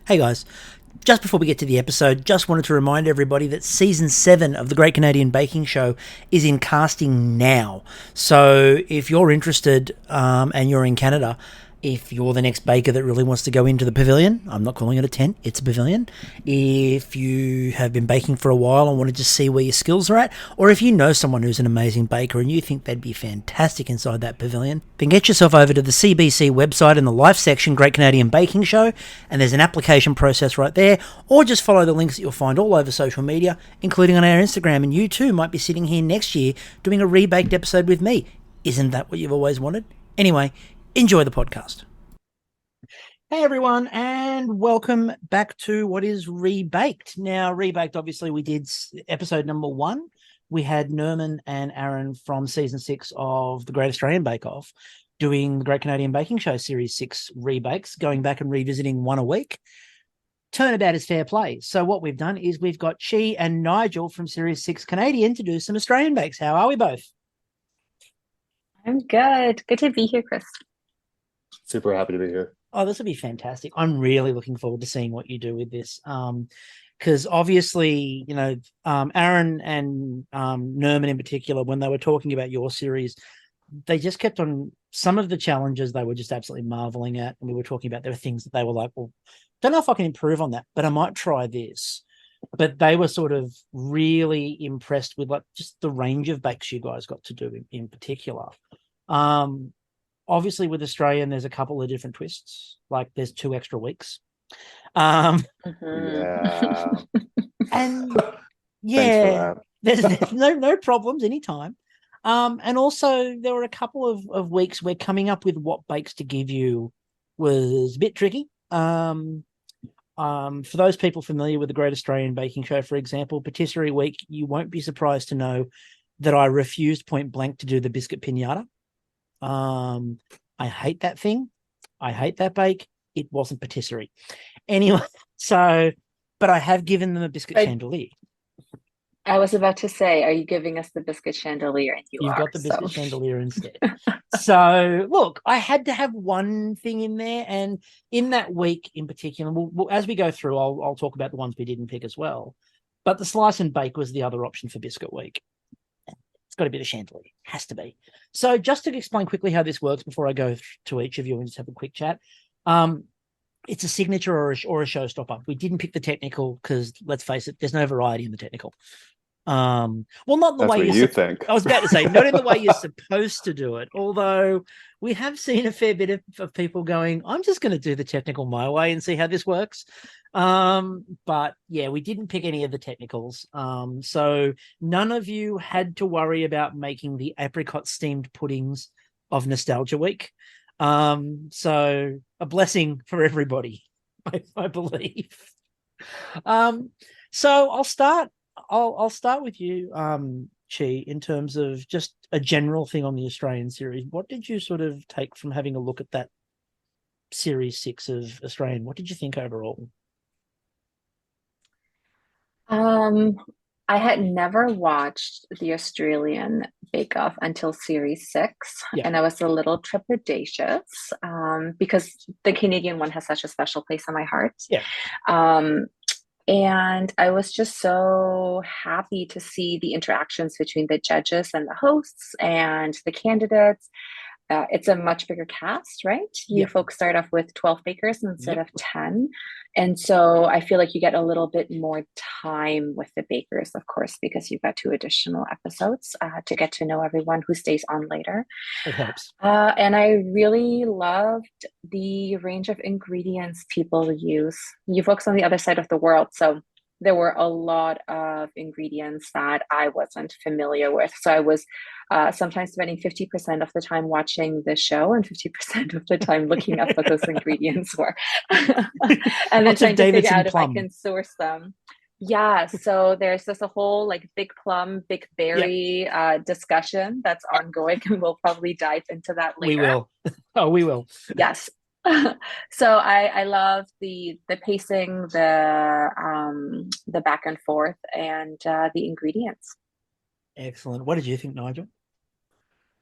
Hey guys, just before we get to the episode, just wanted to remind everybody that season 7 of the Great Canadian Baking Show is in casting now. So if you're interested and you're in Canada, if you're the next baker that really wants to go into the pavilion, I'm not calling it a tent, it's a pavilion. If you have been baking for a while and want to just see where your skills are at, or if you know someone who's an amazing baker and you think they'd be fantastic inside that pavilion, then get yourself over to the CBC website in the Life section, Great Canadian Baking Show, and there's an application process right there, or just follow the links that you'll find all over social media, including on our Instagram, and you too might be sitting here next year doing a rebaked episode with me. Isn't that what you've always wanted? Anyway, enjoy the podcast. Hey everyone, and welcome back to what is Rebaked. Now, Rebaked, obviously, we did episode number 1. We had Nerman and Aaron from season 6 of the Great Australian Bake Off doing the Great Canadian Baking Show Series 6 rebakes, going back and revisiting one a week. Turnabout is fair play. So what we've done is we've got Chi and Nigel from Series 6 Canadian to do some Australian bakes. How are we both? I'm good. Good to be here, Chris. Super happy to be here. Oh, this will be fantastic. I'm really looking forward to seeing what you do with this. Because obviously, you know, Aaron and Nerman in particular, when they were talking about your series, they just kept on some of the challenges they were just absolutely marveling at. And we were talking about there were things that they were like, well, don't know if I can improve on that, but I might try this. But they were sort of really impressed with like just the range of bakes you guys got to do in particular. Obviously, with Australian, there's a couple of different twists. Like there's 2 extra weeks. Yeah. And Thanks for yeah, that. there's no problems anytime. And also there were a couple of weeks where coming up with what bakes to give you was a bit tricky. For those people familiar with the Great Australian Baking Show, for example, Patisserie Week, you won't be surprised to know that I refused point blank to do the biscuit pinata. I hate that thing. I hate that bake. It wasn't patisserie. Anyway, so, but I have given them a biscuit chandelier. I was about to say, are you giving us the biscuit chandelier? And You've got the biscuit chandelier instead. So, look, I had to have one thing in there. And in that week in particular, as we go through, I'll talk about the ones we didn't pick as well. But the slice and bake was the other option for biscuit week. It's got to be the chandelier. Has to be. So just to explain quickly how this works before I go to each of you and just have a quick chat. It's a signature or a showstopper. We didn't pick the technical because, let's face it, there's no variety in the technical. Well, not in the That's way what you think. I was about to say, not in the way you're supposed to do it. Although we have seen a fair bit of people going, I'm just going to do the technical my way and see how this works. But yeah, we didn't pick any of the technicals. So none of you had to worry about making the apricot steamed puddings of Nostalgia Week. So a blessing for everybody, I believe. So I'll start with you, Chi, in terms of just a general thing on the Australian series. What did you sort of take from having a look at that series 6 of Australian? What did you think overall? Um, I had never watched the Australian Bake Off until series 6, Yeah. and I was a little trepidatious because the Canadian one has such a special place in my heart. Yeah. And I was just so happy to see the interactions between the judges and the hosts and the candidates. It's a much bigger cast, right? You Yep. folks start off with 12 bakers instead Yep. of 10. And so I feel like you get a little bit more time with the bakers, of course, because you've got 2 additional episodes to get to know everyone who stays on later. It helps. And I really loved the range of ingredients people use. You folks on the other side of the world, so there were a lot of ingredients that I wasn't familiar with. So I was sometimes spending 50% of the time watching the show and 50% of the time looking up what those ingredients were. And then Lots of trying to figure Davidson out if I plum. can source them. Yeah, so there's this a whole like big plum, big berry discussion that's ongoing, and we'll probably dive into that We later. will. Oh, we will. Yes. So I love the pacing, the back and forth, and the ingredients. Excellent. What did you think, Nigel?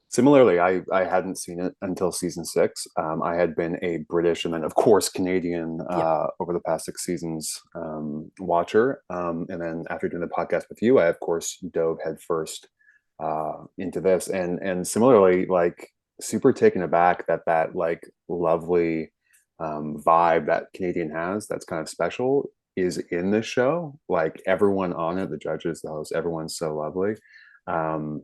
Similarly, I hadn't seen it until season 6. I had been a British and then, of course, Canadian Yep. over the past 6 seasons watcher. And then after doing the podcast with you, I of course dove headfirst into this, and similarly, like super taken aback that like lovely vibe that Canadian has that's kind of special is in this show. Like everyone on it, the judges, the hosts, everyone's so lovely. Um,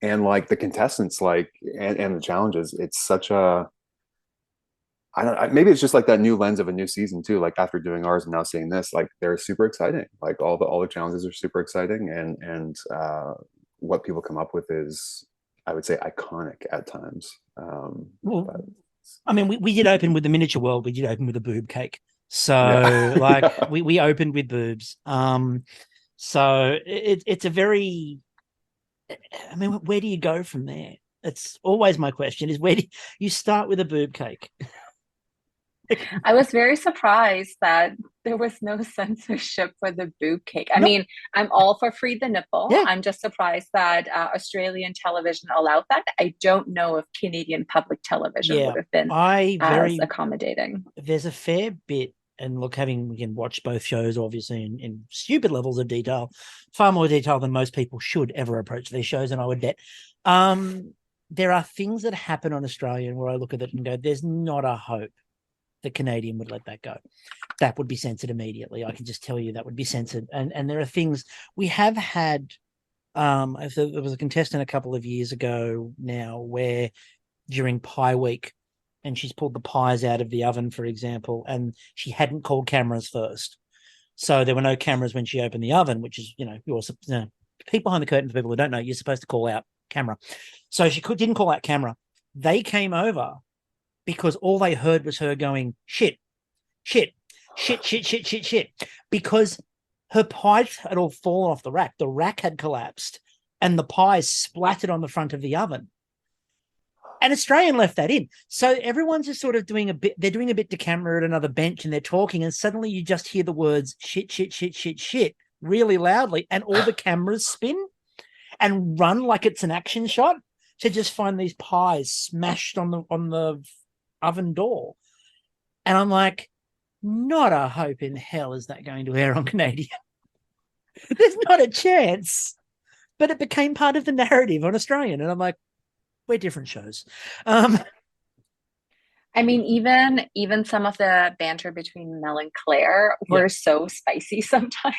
and like the contestants, like and the challenges, it's such a I don't maybe it's just like that new lens of a new season too. Like after doing ours and now seeing this, like they're super exciting. Like all the challenges are super exciting, and what people come up with is, I would say, iconic at times. Well, But I mean, we did open with the miniature world. We did open with a boob cake. So like yeah. we opened with boobs. So it's a very, I mean, where do you go from there? It's always my question is where do you start with a boob cake? I was very surprised that there was no censorship for the boob cake. I Nope. mean, I'm all for free the nipple. Yeah. I'm just surprised that Australian television allowed that. I don't know if Canadian public television Yeah. would have been I as very, accommodating. there's a fair bit, and look, having again watched both shows, obviously in stupid levels of detail, far more detail than most people should ever approach these shows, and I would bet. There are things that happen on Australian where I look at it and go, "There's not a hope the Canadian would let that go. That would be censored immediately. I can just tell you that would be censored." And there are things we have had. There was a contestant a couple of years ago now where during Pie Week, and she's pulled the pies out of the oven, for example, and she hadn't called cameras first. So there were no cameras when she opened the oven, which is, peek behind the curtain for people who don't know, you're supposed to call out camera. So she didn't call out camera. They came over because all they heard was her going, shit, shit, shit, shit, shit, shit, shit, because her pie had all fallen off the rack. The rack had collapsed and the pies splattered on the front of the oven. And Australian left that in. So everyone's just sort of doing a bit, they're doing a bit to camera at another bench and they're talking, and suddenly you just hear the words shit, shit, shit, shit, shit really loudly, and all the cameras spin and run like it's an action shot to just find these pies smashed on the oven door. And I'm like, not a hope in hell is that going to air on Canadian. There's not a chance. But it became part of the narrative on Australian. And I'm like, we're different shows. I mean, even some of the banter between Mel and Claire were so spicy sometimes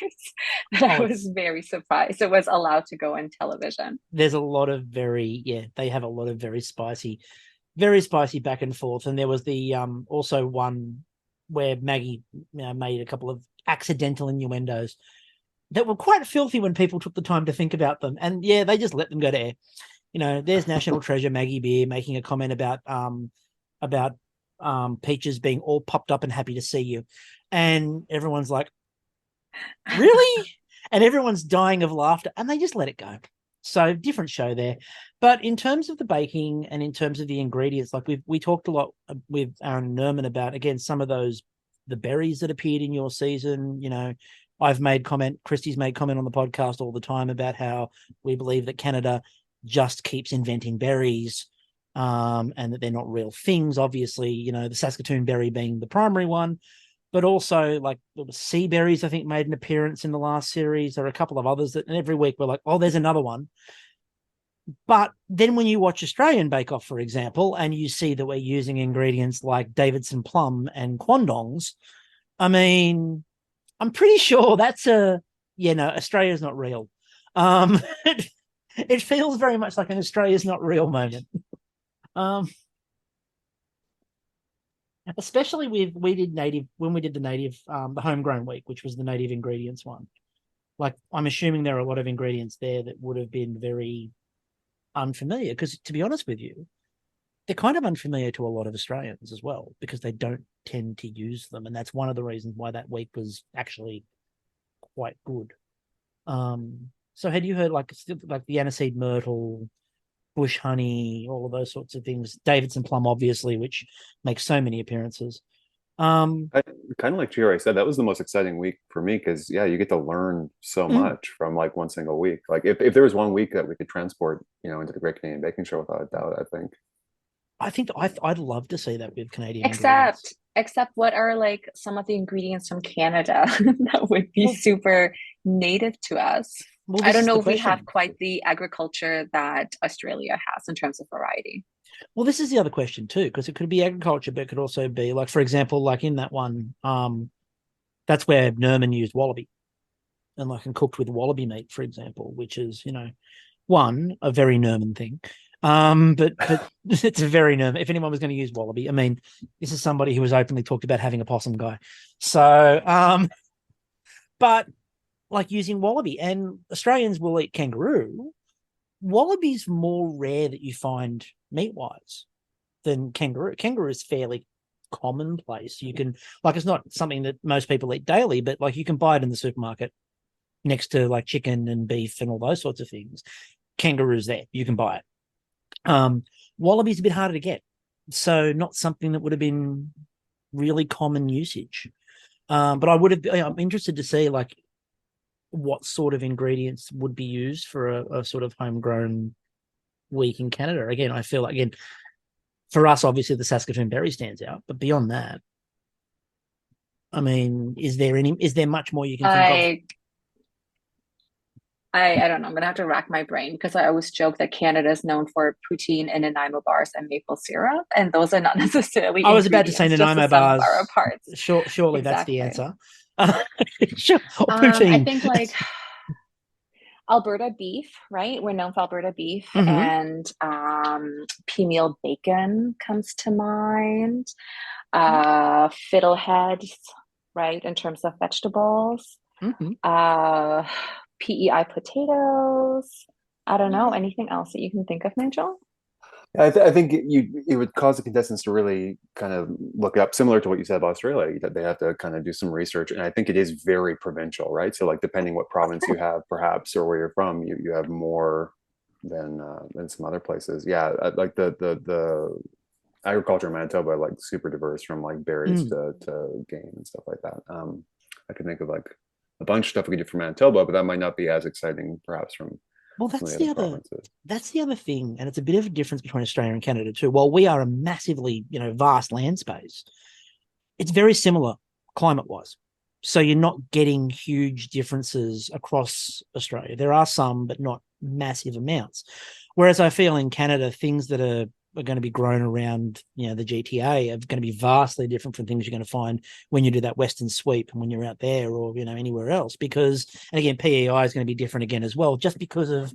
that I was very surprised it was allowed to go on television. There's a lot of they have a lot of very spicy back and forth. And there was the also one where Maggie made a couple of accidental innuendos that were quite filthy when people took the time to think about them. And they just let them go to air. There's National Treasure Maggie Beer making a comment about Peaches being all popped up and happy to see you. And everyone's like, really? And everyone's dying of laughter, and they just let it go. So different show there. But in terms of the baking and in terms of the ingredients, like we talked a lot with Aaron Nerman about, again, some of the berries that appeared in your season. I've made comment, Christy's made comment on the podcast all the time about how we believe that Canada just keeps inventing berries, and that they're not real things. Obviously, the Saskatoon berry being the primary one, but also like there was sea berries, I think, made an appearance in the last series. There are a couple of others and every week we're like, oh, there's another one. But then when you watch Australian Bake Off, for example, and you see that we're using ingredients like Davidson plum and quandongs, I mean, I'm pretty sure that's Australia's not real. It feels very much like an Australia's not real moment. Especially when we did the native, the homegrown week, which was the native ingredients one. Like, I'm assuming there are a lot of ingredients there that would have been very unfamiliar, because to be honest with you, they're kind of unfamiliar to a lot of Australians as well, because they don't tend to use them. And that's one of the reasons why that week was actually quite good. So had you heard like the aniseed myrtle, bush honey, all of those sorts of things? Davidson plum, obviously, which makes so many appearances. Kind of like Chiro said, that was the most exciting week for me because yeah, you get to learn so mm, much from like one single week. Like if there was one week that we could transport, into the Great Canadian Baking Show without a doubt, I think. I think I'd love to see that with Canadian ingredients. Except what are like some of the ingredients from Canada that would be Well, super native to us? I this don't is know the if we have question. quite the agriculture that Australia has in terms of variety. Well, this is the other question too, because it could be agriculture, but it could also be like, for example, like in that one, that's where Nerman used wallaby and cooked with wallaby meat, for example, which is, one, a very Nerman thing. But it's a very Nerman. If anyone was going to use wallaby, I mean, this is somebody who was openly talked about having a possum guy. So, but like using wallaby, and Australians will eat kangaroo. Wallaby's more rare that you find meat wise than kangaroo. Kangaroo is fairly commonplace. You can it's not something that most people eat daily, but like you can buy it in the supermarket next to like chicken and beef and all those sorts of things. Kangaroo's there. You can buy it. Wallaby's a bit harder to get. So not something that would have been really common usage. But I'm interested to see like what sort of ingredients would be used for a sort of homegrown week in Canada. Again, I feel like, again, for us, obviously the Saskatoon berry stands out, but beyond that, I mean, is there much more you can think of? I I don't know. I'm gonna have to rack my brain because I always joke that Canada is known for poutine and Nanaimo bars and maple syrup, and those are not necessarily I was about to say ingredients, just the Nanaimo sum of our bars. parts. Surely that's the Exactly. answer. Sure. Or I poutine. think like Alberta beef, right? We're known for Alberta beef, Mm-hmm. and pea meal bacon comes to mind. Fiddleheads, right? In terms of vegetables. Mm-hmm. Uh, PEI potatoes. I don't know. Yeah. Anything else that you can think of, Nigel? I think it would cause the contestants to really kind of look up, similar to what you said about Australia, that they have to kind of do some research. And I think it is very provincial, right? So like depending what province you have, perhaps, or where you're from, you have more than some other places. Yeah, like the agriculture in Manitoba, like super diverse from like berries Mm. to game and stuff like that. I could think of like a bunch of stuff we could do from Manitoba, but that might not be as exciting, perhaps from Well, some of the other provinces. that's the other thing, and it's a bit of a difference between Australia and Canada too. While we are a massively, vast land space, it's very similar climate wise. So you're not getting huge differences across Australia. There are some, but not massive amounts. Whereas I feel in Canada, things that are going to be grown around, the GTA are going to be vastly different from things you're going to find when you do that Western sweep and when you're out there or, anywhere else. Because, and again, PEI is going to be different again as well, just because of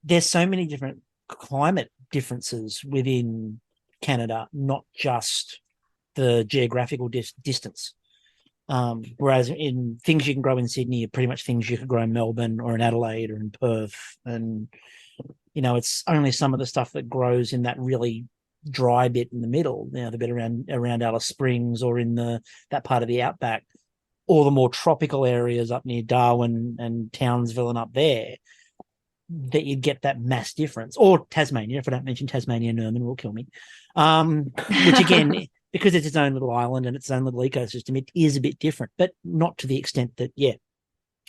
there's so many different climate differences within Canada, not just the geographical distance. Whereas in things you can grow in Sydney are pretty much things you could grow in Melbourne or in Adelaide or in Perth. And, it's only some of the stuff that grows in that really dry bit in the middle, the bit around Alice Springs or in that part of the outback, or the more tropical areas up near Darwin and Townsville and up there, that you'd get that mass difference. Or Tasmania, if I don't mention Tasmania, Nerman will kill me. Which again, because it's its own little island and its own little ecosystem, it is a bit different, but not to the extent that,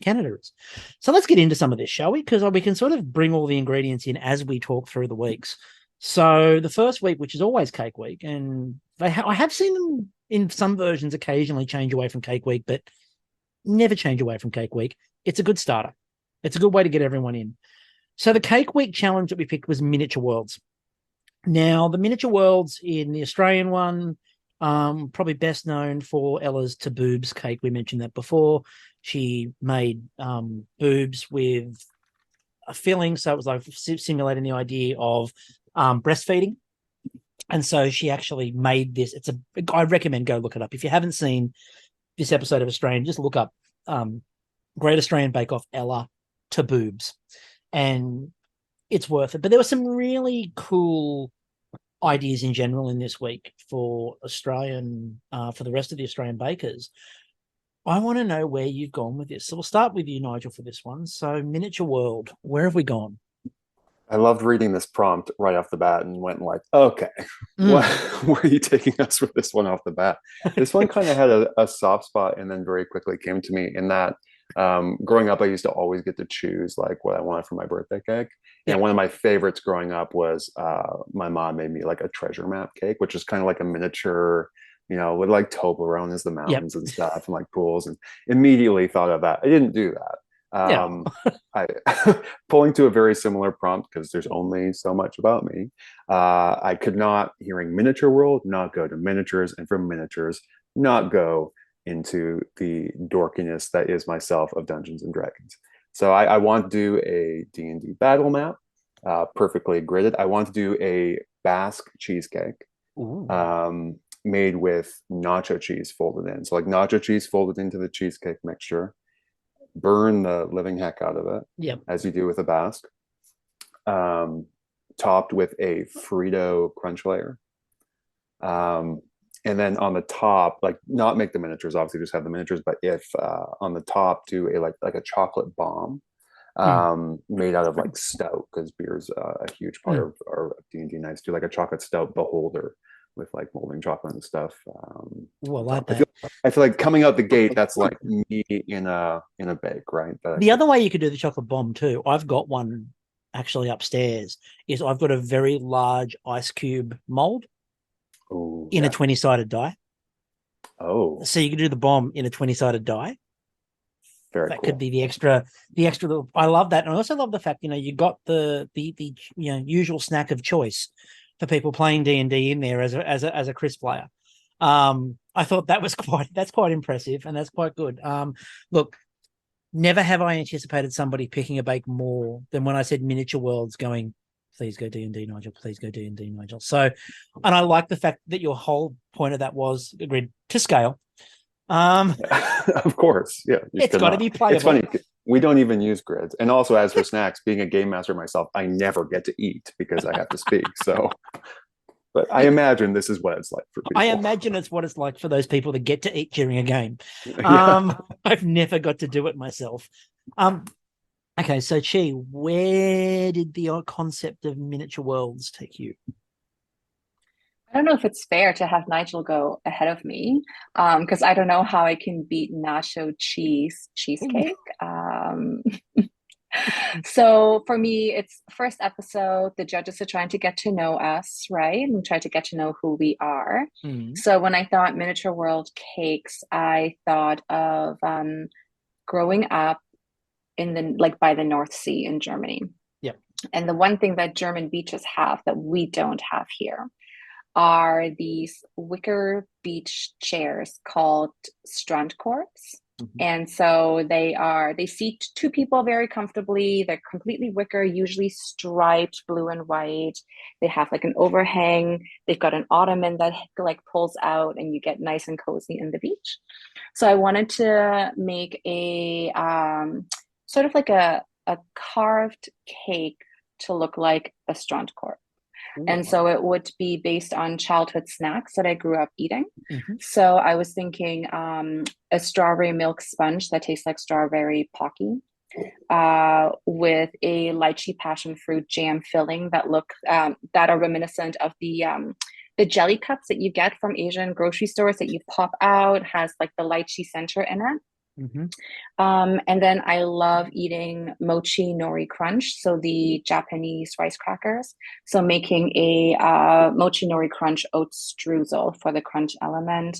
Canada is. So let's get into some of this, shall we? Because we can sort of bring all the ingredients in as we talk through the weeks. So the first week, which is always Cake Week, and I have seen them in some versions occasionally change away from Cake Week, but never change away from Cake Week. It's a good starter. It's a good way to get everyone in. So the Cake Week challenge that we picked was Miniature Worlds. Now, the Miniature Worlds in the Australian one, probably best known for Ella's to boobs cake. We mentioned that before. She made boobs with a filling, so it was like simulating the idea of breastfeeding. And so she actually made this. I recommend go look it up. If you haven't seen this episode of Australian, just look up Great Australian Bake Off Ella to boobs, and it's worth it. But there were some really cool ideas in general in this week for for the rest of the Australian bakers. I want to know where you've gone with this. So we'll start with you, Nigel, for this one. So Miniature World, where have we gone? I loved reading this prompt right off the bat and went like, okay, what Mm. where are you taking us with this one off the bat? This one kind of had a soft spot and then very quickly came to me in that growing up, I used to always get to choose like what I wanted for my birthday cake. And Yep. one of my favorites growing up was my mom made me like a treasure map cake, which is kind of like a miniature, with like Toblerone as the Yep. mountains and stuff and like pools, and immediately thought of that. I didn't do that. Yeah. I pulling to a very similar prompt because there's only so much about me. I could not, hearing miniature world, not go to miniatures, and from miniatures, not go into the dorkiness that is myself of Dungeons and Dragons. So I want to do a D&D battle map, perfectly gridded. I want to do a Basque cheesecake Ooh. made with nacho cheese folded in. So like nacho cheese folded into the cheesecake mixture, burn the living heck out of it, Yep. as you do with a Basque, topped with a Frito crunch layer. And then on the top, like not make the miniatures, obviously just have the miniatures, but if on the top do a like a chocolate bomb made out of like stout, because beer's a huge part of our D&D nights. Do like a chocolate stout beholder with like molten chocolate and stuff. Ooh, I like I that. feel like coming out the gate, that's like me in a bake, right? The other way you could do the chocolate bomb too, I've got one actually upstairs, is I've got a very large ice cube mold Ooh, in a yeah. 20-sided die. Oh, So you could do the bomb in a 20-sided die. very That cool. could be the extra. I love that. And I also love the fact, you got the usual snack of choice for people playing D&D in there as a Chris player. I thought that's quite impressive, and that's quite good. Look, never have I anticipated somebody picking a bake more than when I said miniature worlds, going, please go D&D, Nigel, please go D&D, Nigel. So, and I like the fact that your whole point of that was agreed to scale. Of course, yeah. It's got to be playable. It's funny. We don't even use grids. And also, as for snacks, being a game master myself, I never get to eat because I have to speak. So, but I imagine this is what it's like for people. I imagine it's what it's like for those people that get to eat during a game. Yeah. I've never got to do it myself. Okay, so Chi, where did the concept of miniature worlds take you? I don't know if it's fair to have Nigel go ahead of me, because I don't know how I can beat nacho cheesecake. So for me, it's first episode. The judges are trying to get to know us, right? And try to get to know who we are. Mm. So when I thought miniature world cakes, I thought of growing up in the by the North Sea in Germany. Yep. And the one thing that German beaches have that we don't have here are these wicker beach chairs called Strandkorps. Mm-hmm. And so they seat two people very comfortably. They're completely wicker, usually striped blue and white. They have like an overhang. They've got an ottoman that like pulls out, and you get nice and cozy in the beach. So I wanted to make a sort of like a carved cake to look like a Strandkorb. And so it would be based on childhood snacks that I grew up eating. Mm-hmm. So I was thinking a strawberry milk sponge that tastes like strawberry pocky, with a lychee passion fruit jam filling that are reminiscent of the jelly cups that you get from Asian grocery stores that you pop out, has like the lychee center in it. Mm-hmm. And then I love eating mochi nori crunch, so the Japanese rice crackers. So making a mochi nori crunch oat streusel for the crunch element.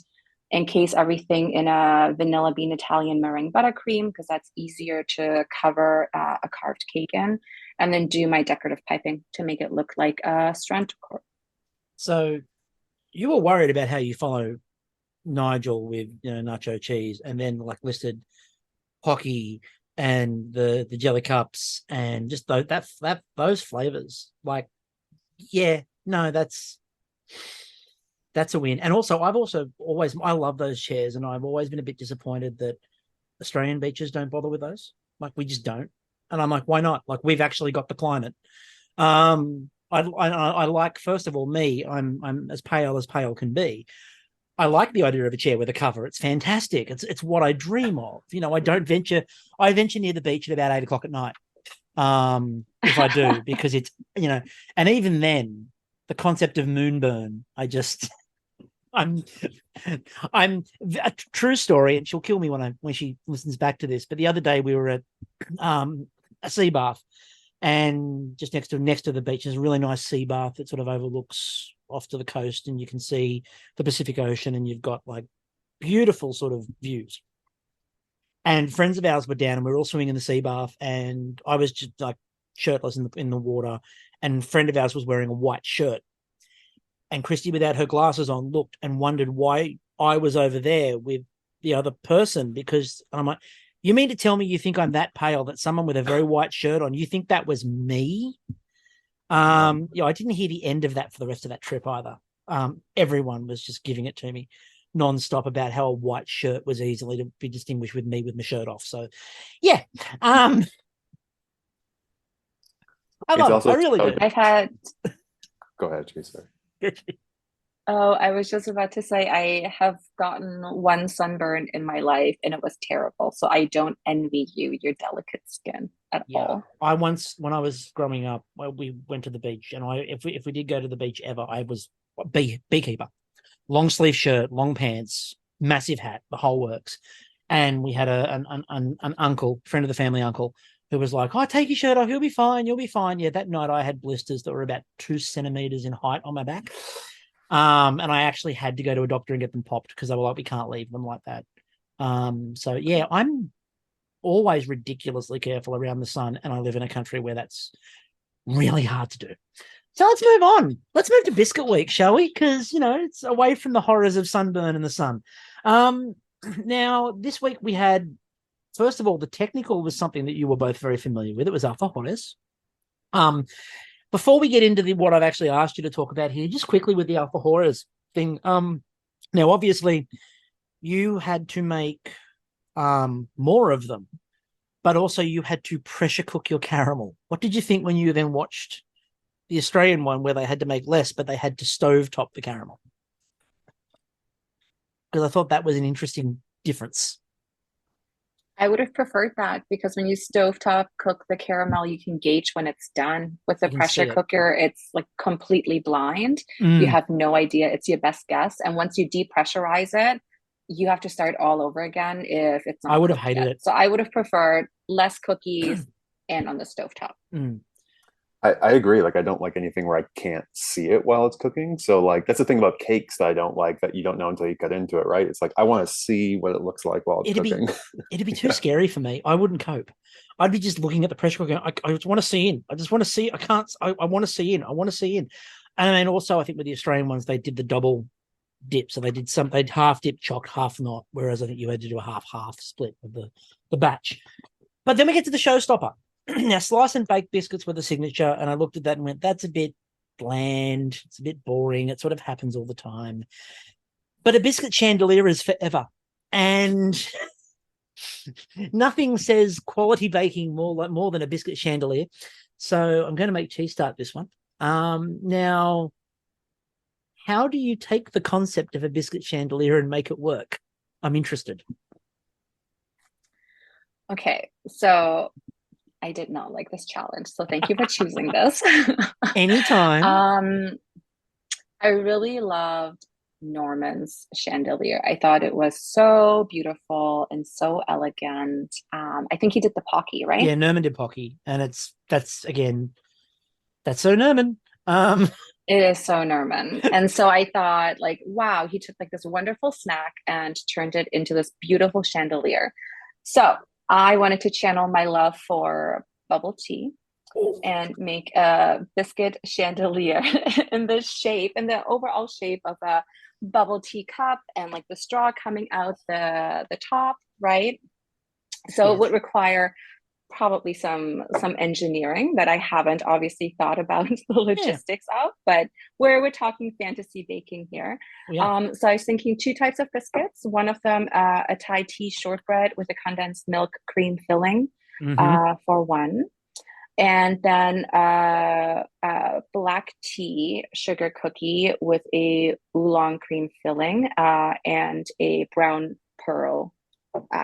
Encase everything in a vanilla bean Italian meringue buttercream, because that's easier to cover a carved cake in. And then do my decorative piping to make it look like a Strandkorb. So you were worried about how you follow Nigel with nacho cheese, and then like listed hockey and the jelly cups and just those flavors. Like, yeah, no, that's a win. And also, I love those chairs, and I've always been a bit disappointed that Australian beaches don't bother with those. Like, we just don't. And I'm like, why not? Like, we've actually got the climate. I like, first of all, I'm as pale can be. I like the idea of a chair with a cover. It's fantastic. It's what I dream of. I venture near the beach at about 8 o'clock at night. if I do, because it's, and even then, the concept of moonburn, I'm a true story, and she'll kill me when she listens back to this. But the other day we were at a sea bath, and just next to the beach is a really nice sea bath that sort of overlooks off to the coast, and you can see the Pacific Ocean, and you've got like beautiful sort of views. And friends of ours were down, and we were all swimming in the sea bath, and I was just like shirtless in the water, and a friend of ours was wearing a white shirt. And Christy, without her glasses on, looked and wondered why I was over there with the other person, because I'm like, you mean to tell me you think I'm that pale that someone with a very white shirt on, you think that was me? I didn't hear the end of that for the rest of that trip either. Everyone was just giving it to me nonstop about how a white shirt was easily to be distinguished with me with my shirt off. So, yeah. I love it. I really do. I've had... Go ahead, Teresa. Oh, I was just about to say I have gotten one sunburn in my life and it was terrible. So I don't envy you, your delicate skin at all. I once, when I was growing up, we went to the beach, and if we did go to the beach ever, I was beekeeper, long sleeve shirt, long pants, massive hat, the whole works. And we had an uncle, friend of the family uncle, who was like, "Oh, take your shirt off, you'll be fine, you'll be fine." Yeah, that night I had blisters that were about 2 centimeters in height on my back. And I actually had to go to a doctor and get them popped because they were like, "We can't leave them like that." So yeah, I'm always ridiculously careful around the sun, and I live in a country where that's really hard to do. So let's move on. Let's move to Biscuit Week, shall we? Because, it's away from the horrors of sunburn in the sun. Now, this week we had, first of all, the technical was something that you were both very familiar with. It was alfajores. Before we get into what I've actually asked you to talk about here, just quickly with the alfajores thing. Now, obviously, you had to make more of them, but also you had to pressure cook your caramel. What did you think when you then watched the Australian one where they had to make less, but they had to stovetop the caramel? Because I thought that was an interesting difference. I would have preferred that, because when you stovetop cook the caramel, you can gauge when it's done. With the pressure cooker, it's like completely blind. You have no idea. It's your best guess. And once you depressurize it, you have to start all over again if it's not. I would have hated it. So I would have preferred less cookies and on the stovetop. I agree. Like, I don't like anything where I can't see it while it's cooking. So like, that's the thing about cakes that I don't like, that you don't know until you cut into it, right? It's like, I want to see what it looks like while it's cooking. It'd be too scary for me. I wouldn't cope. I'd be just looking at the pressure cooker. I just want to see in. I just want to see. I can't. I want to see in. I want to see in. And then also, I think with the Australian ones, they did the double dip. So they'd half dip, chocked, half not. Whereas I think you had to do a half split of the batch. But then we get to the showstopper. Now, slice and bake biscuits were the signature, and I looked at that and went, that's a bit bland. It's a bit boring. It sort of happens all the time. But a biscuit chandelier is forever. And nothing says quality baking more than a biscuit chandelier. So I'm going to make Chi start this one. Now, how do you take the concept of a biscuit chandelier and make it work? I'm interested. Okay, so I did not like this challenge, so thank you for choosing this. Anytime. I really loved Norman's chandelier. I thought it was so beautiful and so elegant. I think he did the Pocky, right? Yeah, Norman did Pocky, and that's so Norman. It is so Norman. And so I thought, like, wow, he took like this wonderful snack and turned it into this beautiful chandelier. So I wanted to channel my love for bubble tea and make a biscuit chandelier in the overall shape of a bubble tea cup, and like the straw coming out the top, right? So It would require probably some engineering that I haven't obviously thought about the logistics of, but we're talking fantasy baking here. So I was thinking 2 types of biscuits. One of them, a Thai tea shortbread with a condensed milk cream filling for one. And then a black tea sugar cookie with a oolong cream filling and a brown pearl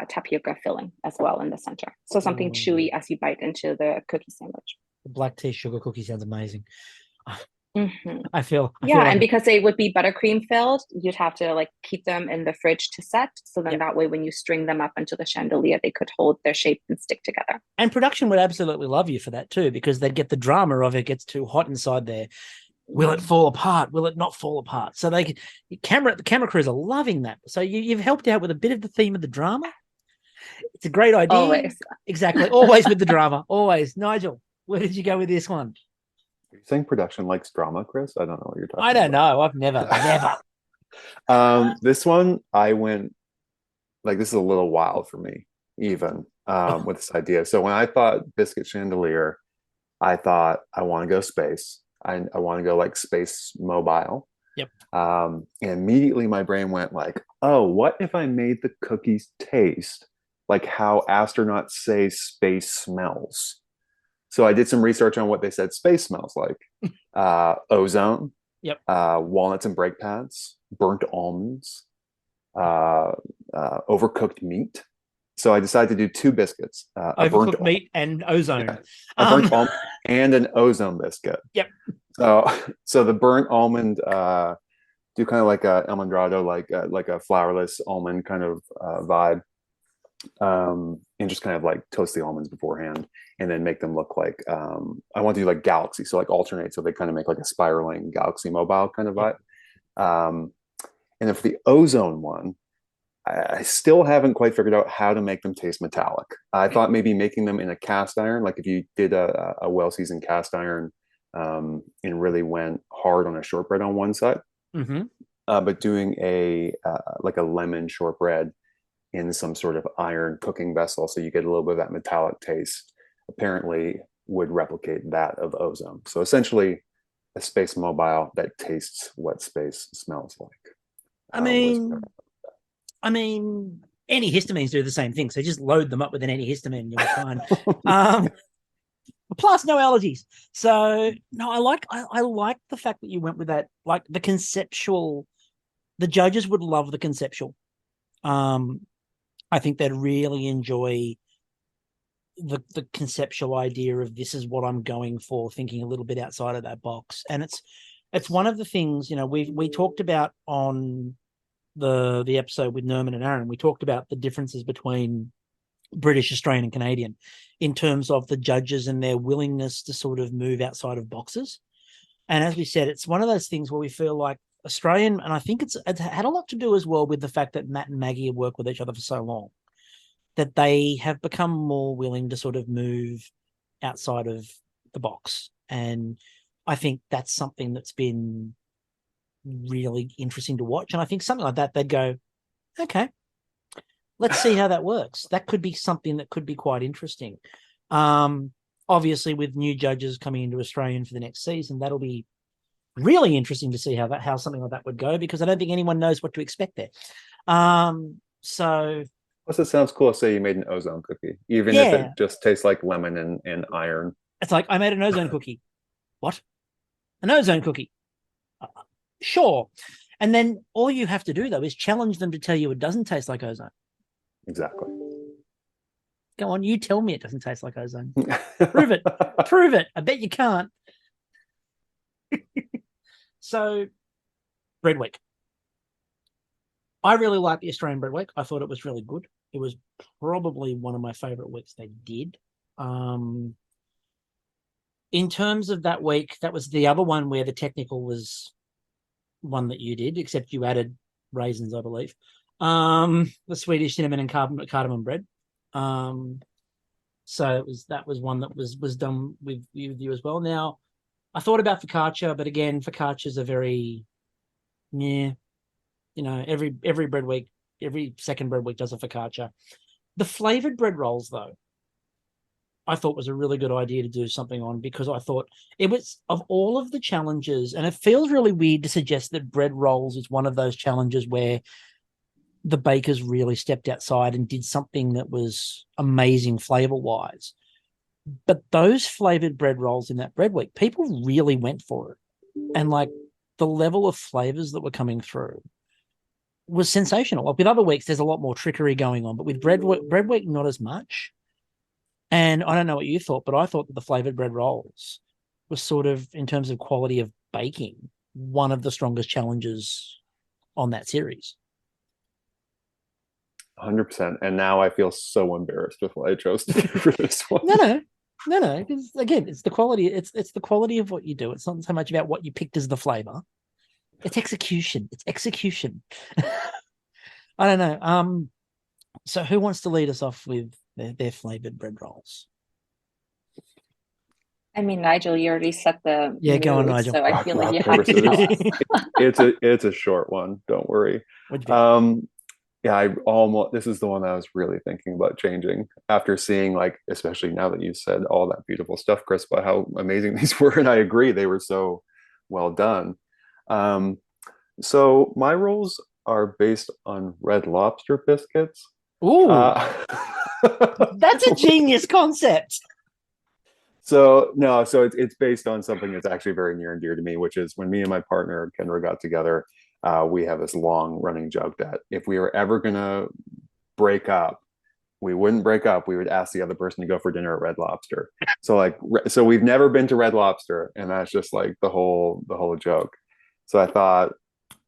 tapioca filling as well in the center. So something chewy as you bite into the cookie sandwich. The black tea sugar cookie sounds amazing. Mhm. I feel Yeah, like and because they would be buttercream filled, you'd have to like keep them in the fridge to set. So then Yep. that way, when you string them up into the chandelier, they could hold their shape and stick together. And production would absolutely love you for that too, because they'd get the drama of it gets too hot inside there. Will it fall apart? Will it not fall apart? So the camera crews are loving that. So you've helped out with a bit of the theme of the drama. It's a great idea. Always. Exactly. Always with the drama. Always. Nigel, where did you go with this one? Are you saying production likes drama, Chris? I don't know what you're talking I don't about. know. I've never. This one, I went, like, this is a little wild for me, even with this idea. So when I thought biscuit chandelier, I thought I want to go space. I want to go like space mobile. Yep. And immediately my brain went like, oh, what if I made the cookies taste like how astronauts say space smells? So I did some research on what they said space smells like. Ozone, Yep. Walnuts and brake pads, burnt almonds, overcooked meat. So I decided to do two biscuits: Overcooked meat and ozone. Yeah, a burnt almond and an ozone biscuit. Yep. So the burnt almond, do kind of like a almondrado, like a flourless almond kind of vibe, and just kind of like toast the almonds beforehand, and then make them look like I want to do like galaxy, so like alternate, so they kind of make like a spiraling galaxy mobile kind of vibe. And then for the ozone one, I still haven't quite figured out how to make them taste metallic. I thought maybe making them in a cast iron, like if you did a well-seasoned cast iron, and really went hard on a shortbread on one side, but doing a like a lemon shortbread in some sort of iron cooking vessel, so you get a little bit of that metallic taste, apparently would replicate that of ozone. So essentially, a space mobile that tastes what space smells like. I mean, antihistamines do the same thing. So just load them up with an antihistamine and you'll be fine. Plus no allergies. So no, I like the fact that you went with that, like the conceptual. The judges would love the conceptual. I think they'd really enjoy the conceptual idea of this is what I'm going for, thinking a little bit outside of that box. And it's one of the things, we talked about on the episode with Nerman and Aaron. We talked about the differences between British, Australian, and Canadian in terms of the judges and their willingness to sort of move outside of boxes. And as we said, it's one of those things where we feel like Australian, and I think it's had a lot to do as well with the fact that Matt and Maggie have worked with each other for so long, that they have become more willing to sort of move outside of the box. And I think that's something that's been really interesting to watch. And I think something like that, they'd go, okay, let's see how that works. That could be something that could be quite interesting. Obviously, with new judges coming into Australian for the next season, that'll be really interesting to see how something like that would go, because I don't think anyone knows what to expect there. So plus it sounds cool to say you made an ozone cookie, even if it just tastes like lemon and iron. It's like, I made an ozone cookie. What? An ozone cookie? Sure. And then all you have to do, though, is challenge them to tell you it doesn't taste like ozone. Exactly. Go on, you tell me it doesn't taste like ozone. Prove it. Prove it. I bet you can't. So, Bread Week. I really liked the Australian Bread Week. I thought it was really good. It was probably one of my favorite weeks they did. In terms of that week, that was the other one where the technical was one that you did, except you added raisins, I believe. The Swedish cinnamon and cardamom bread. So that was one that was done with you as well. Now, I thought about focaccia, but again, focaccias are very, every bread week, every second bread week does a focaccia. The flavored bread rolls, though, I thought was a really good idea to do something on, because I thought it was, of all of the challenges, and it feels really weird to suggest that bread rolls is one of those challenges where the bakers really stepped outside and did something that was amazing flavor-wise. But those flavored bread rolls in that bread week, people really went for it. And like the level of flavors that were coming through was sensational. Like with other weeks, there's a lot more trickery going on, but with bread week, not as much. And I don't know what you thought, but I thought that the flavored bread rolls was sort of, in terms of quality of baking, one of the strongest challenges on that series. 100%. And now I feel so embarrassed with what I chose to do for this one. No, because again, it's the quality. It's the quality of what you do. It's not so much about what you picked as the flavor. It's execution. It's execution. I don't know. So who wants to lead us off with their flavored bread rolls? I mean, Nigel, you already set the mood, go on, Nigel. so I feel like you have to tell us. It's a short one. Don't worry. Yeah, this is the one I was really thinking about changing after seeing, like, especially now that you said all that beautiful stuff, Chris, about how amazing these were. And I agree, they were so well done. So my rolls are based on Red Lobster biscuits. Ooh, that's a genius concept. So it's based on something that's actually very near and dear to me, which is when me and my partner Kendra got together. We have this long running joke that if we were ever gonna break up, we wouldn't break up. We would ask the other person to go for dinner at Red Lobster. So we've never been to Red Lobster, and that's just like the whole joke. So I thought,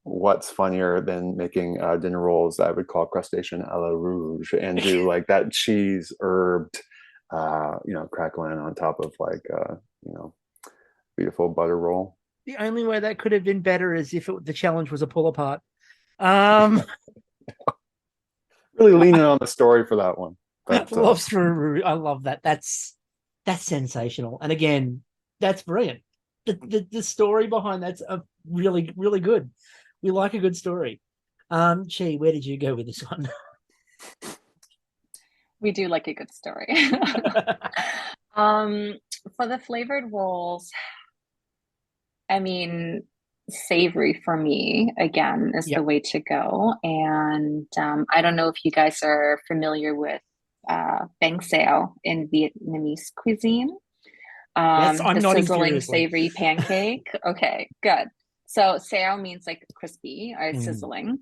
what's funnier than making dinner rolls that I would call crustacean a la rouge, and do like that cheese herbed, crackling on top of like beautiful butter roll. The only way that could have been better is if the challenge was a pull apart. Really leaning on the story for that one. Lobster, I love that. That's sensational. And again, that's brilliant. The story behind that's really, really good. We like a good story. Chi, where did you go with this one? We do like a good story. For the flavored rolls, I mean, savory for me, again, is the way to go. And I don't know if you guys are familiar with bánh xèo in Vietnamese cuisine. Yes, I'm the nodding sizzling furiously. savory pancake. Okay, good. So xèo means like crispy or sizzling.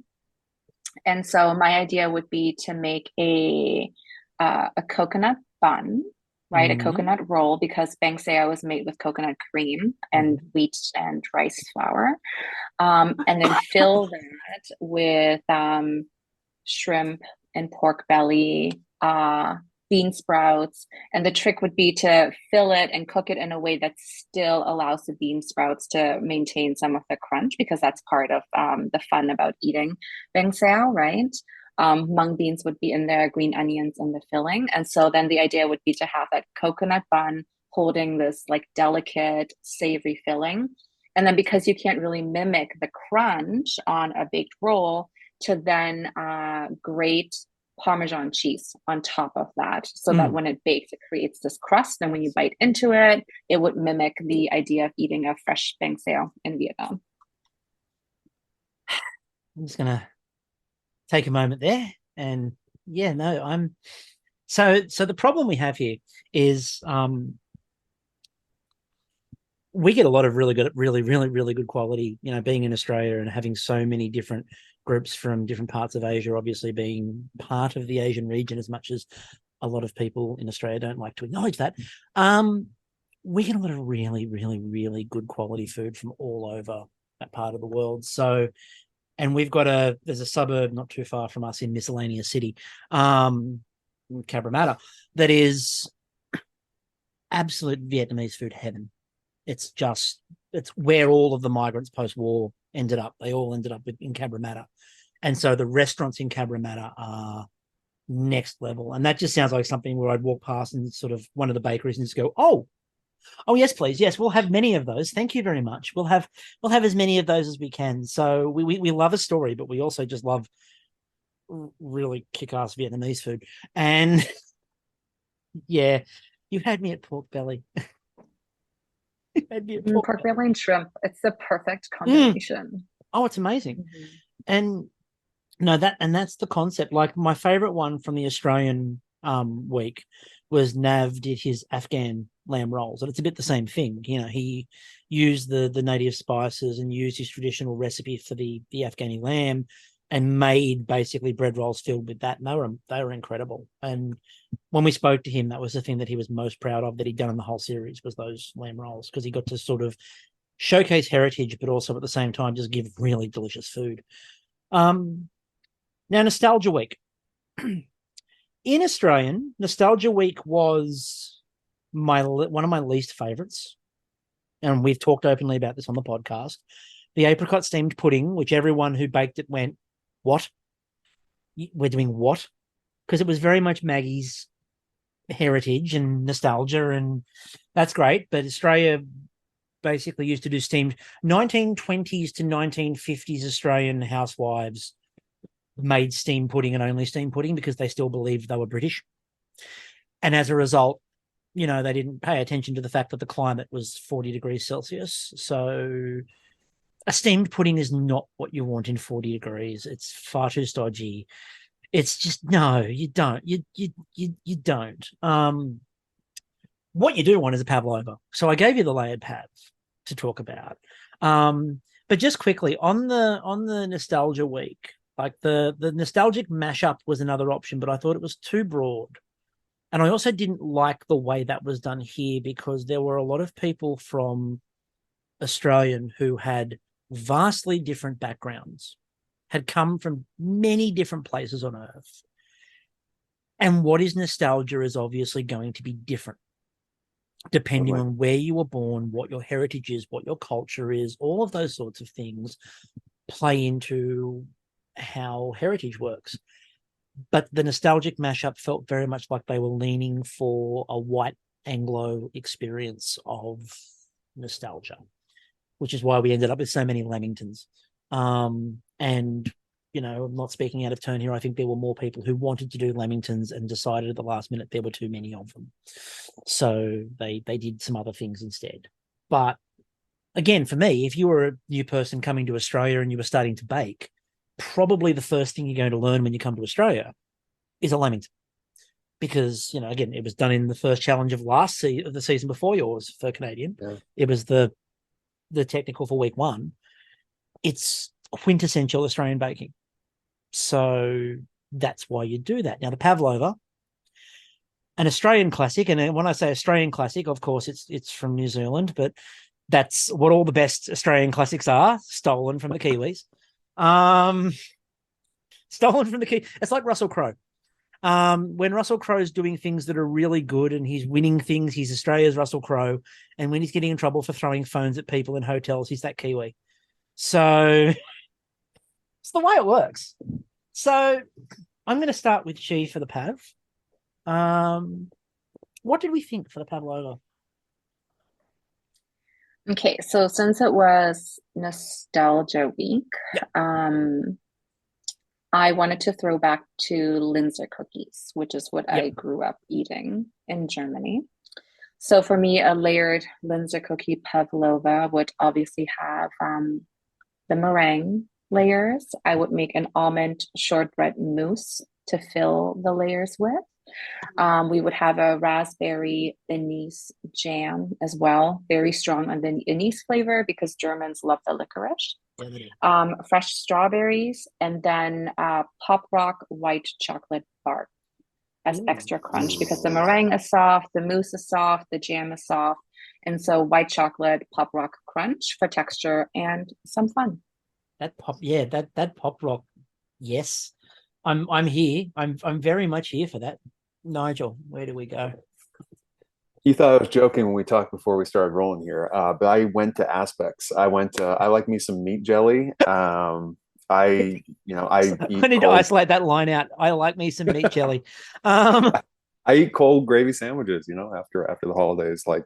And so my idea would be to make a coconut bun, right? A coconut roll, because bánh xèo is made with coconut cream and wheat and rice flour. And then fill that with shrimp and pork belly, bean sprouts. And the trick would be to fill it and cook it in a way that still allows the bean sprouts to maintain some of the crunch, because that's part of the fun about eating bánh xèo, right? Mung beans would be in there, green onions in the filling. And so then the idea would be to have that coconut bun holding this like delicate savory filling. And then because you can't really mimic the crunch on a baked roll, to then grate Parmesan cheese on top of that, so that when it bakes, it creates this crust. And when you bite into it, it would mimic the idea of eating a fresh bánh xèo in Vietnam. I'm just going to take a moment there. And so the problem we have here is we get a lot of really good, really, really, really good quality, being in Australia and having so many different groups from different parts of Asia, obviously being part of the Asian region, as much as a lot of people in Australia don't like to acknowledge that. We get a lot of really, really, really good quality food from all over that part of the world. So, and there's a suburb not too far from us in Miscellaneous City, Cabramatta, that is absolute Vietnamese food heaven. It's where all of the migrants post-war ended up. They all ended up in Cabramatta. And so the restaurants in Cabramatta are next level. And that just sounds like something where I'd walk past and sort of one of the bakeries and just go, oh, yes, please. Yes, we'll have many of those. Thank you very much. We'll have as many of those as we can. So we love a story, but we also just love really kick-ass Vietnamese food. And yeah, you had me at pork belly. Pork belly and shrimp. It's the perfect combination. Oh, it's amazing. And that's the concept. Like my favorite one from the Australian week was Nav did his Afghan lamb rolls, and it's a bit the same thing. He used the native spices and used his traditional recipe for the Afghani lamb, and made basically bread rolls filled with that. And they were incredible. And when we spoke to him, that was the thing that he was most proud of that he'd done in the whole series was those lamb rolls, because he got to sort of showcase heritage, but also at the same time just give really delicious food. Now, Nostalgia Week. In Australian, Nostalgia Week was one of my least favorites, and we've talked openly about this on the podcast. The apricot steamed pudding, which everyone who baked it went, what? We're doing what? Because it was very much Maggie's heritage and nostalgia, and that's great. But Australia basically used to do steamed 1920s to 1950s Australian housewives made steamed pudding and only steamed pudding because they still believed they were British. And as a result, they didn't pay attention to the fact that the climate was 40 degrees Celsius. So a steamed pudding is not what you want in 40 degrees. It's far too stodgy. It's just, no, you don't. You don't. What you do want is a pavlova. So I gave you the layered pav to talk about. But just quickly on the Nostalgia Week, like the nostalgic mashup was another option, but I thought it was too broad. And I also didn't like the way that was done here, because there were a lot of people from Australian who had vastly different backgrounds, had come from many different places on earth. And what is nostalgia is obviously going to be different depending on where you were born, what your heritage is, what your culture is. All of those sorts of things play into how heritage works. But the nostalgic mashup felt very much like they were leaning for a white Anglo experience of nostalgia, which is why we ended up with so many Lamingtons. And, I'm not speaking out of turn here. I think there were more people who wanted to do Lamingtons and decided at the last minute there were too many of them. So they did some other things instead. But again, for me, if you were a new person coming to Australia and you were starting to bake, probably the first thing you're going to learn when you come to Australia is a Lamington. Because, again, it was done in the first challenge of the season before yours for Canadian. Yeah. It was the technical for week one. It's quintessential Australian baking. So that's why you do that. Now, the pavlova, an Australian classic, and when I say Australian classic, of course, it's from New Zealand, but that's what all the best Australian classics are, stolen from the Kiwis. Stolen from the Kiwis. It's like Russell Crowe. When Russell Crowe's doing things that are really good and he's winning things, he's Australia's Russell Crowe. And when he's getting in trouble for throwing phones at people in hotels, he's that Kiwi. So it's the way it works. So I'm going to start with Chi for the Pav. What did we think for the pavlova? Okay, so since it was Nostalgia Week, I wanted to throw back to Linzer cookies, which is what I grew up eating in Germany. So for me, a layered Linzer cookie pavlova would obviously have the meringue layers. I would make an almond shortbread mousse to fill the layers with. We would have a raspberry anise jam as well, very strong on the anise flavor because Germans love the licorice. Fresh strawberries, and then pop rock white chocolate bark as extra crunch because the meringue is soft, the mousse is soft, the jam is soft, and so white chocolate pop rock crunch for texture and some fun. That pop rock, yes, I'm here. I'm very much here for that. Nigel, where do we go? You thought I was joking when we talked before we started rolling here, but I went to Aspects. I like me some meat jelly. I need to isolate that line out. I like me some meat jelly. I eat cold gravy sandwiches, after the holidays. Like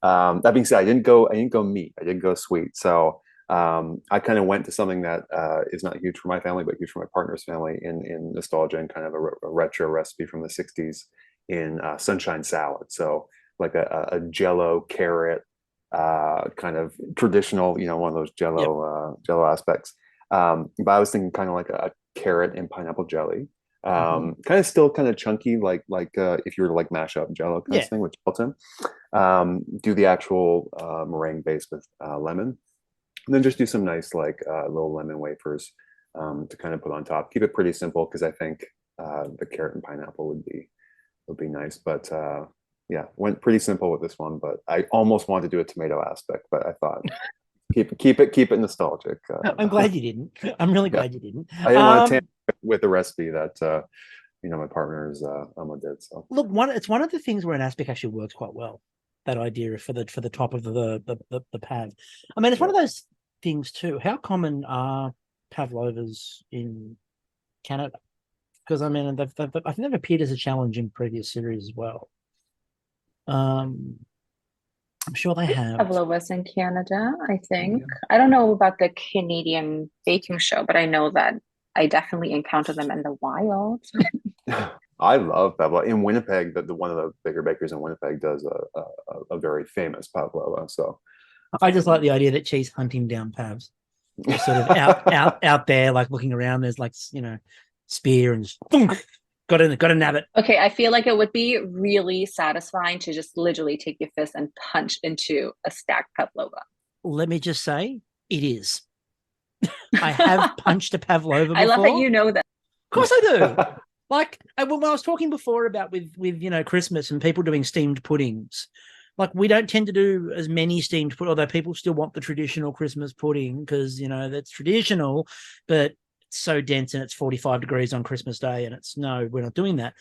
that being said, I didn't go meat. I didn't go sweet. So I kind of went to something that is not huge for my family, but huge for my partner's family in nostalgia and kind of a retro recipe from the 60s in sunshine salad. So like a Jello carrot kind of traditional, one of those Jello aspects. But I was thinking kind of like a carrot and pineapple jelly. Kind of still kind of chunky, like if you were to like mash up Jello kind of thing with gelatin. Do the actual meringue base with lemon. And then just do some nice little lemon wafers to kind of put on top. Keep it pretty simple because I think the carrot and pineapple would be nice. But yeah, went pretty simple with this one. But I almost wanted to do a tomato aspect, but I thought keep it nostalgic. I'm glad you didn't. I'm really glad you didn't. I didn't want to tamper with the recipe that my partner's Emma did. So look, it's one of the things where an aspic actually works quite well. That idea for the top of the pav. I mean, it's one of those things too. How common are pavlovas in Canada? Because I mean, I think they've appeared as a challenge in previous series as well. I'm sure they have. Pavlovas in Canada, I think. I don't know about the Canadian baking show, but I know that I definitely encountered them in the wild. I love pavlova. In Winnipeg, the one of the bigger bakers in Winnipeg does a very famous pavlova. So I just like the idea that she's hunting down pavs. Just sort of out there, like looking around. There's like, spear and just got to nab it. Okay, I feel like it would be really satisfying to just literally take your fist and punch into a stacked pavlova. Let me just say, it is. I have punched a pavlova before. I love that you know that. Of course I do. Like when I was talking before about with Christmas and people doing steamed puddings, like we don't tend to do as many steamed puddings, although people still want the traditional Christmas pudding because that's traditional, but it's so dense and it's 45 degrees on Christmas Day, and we're not doing that.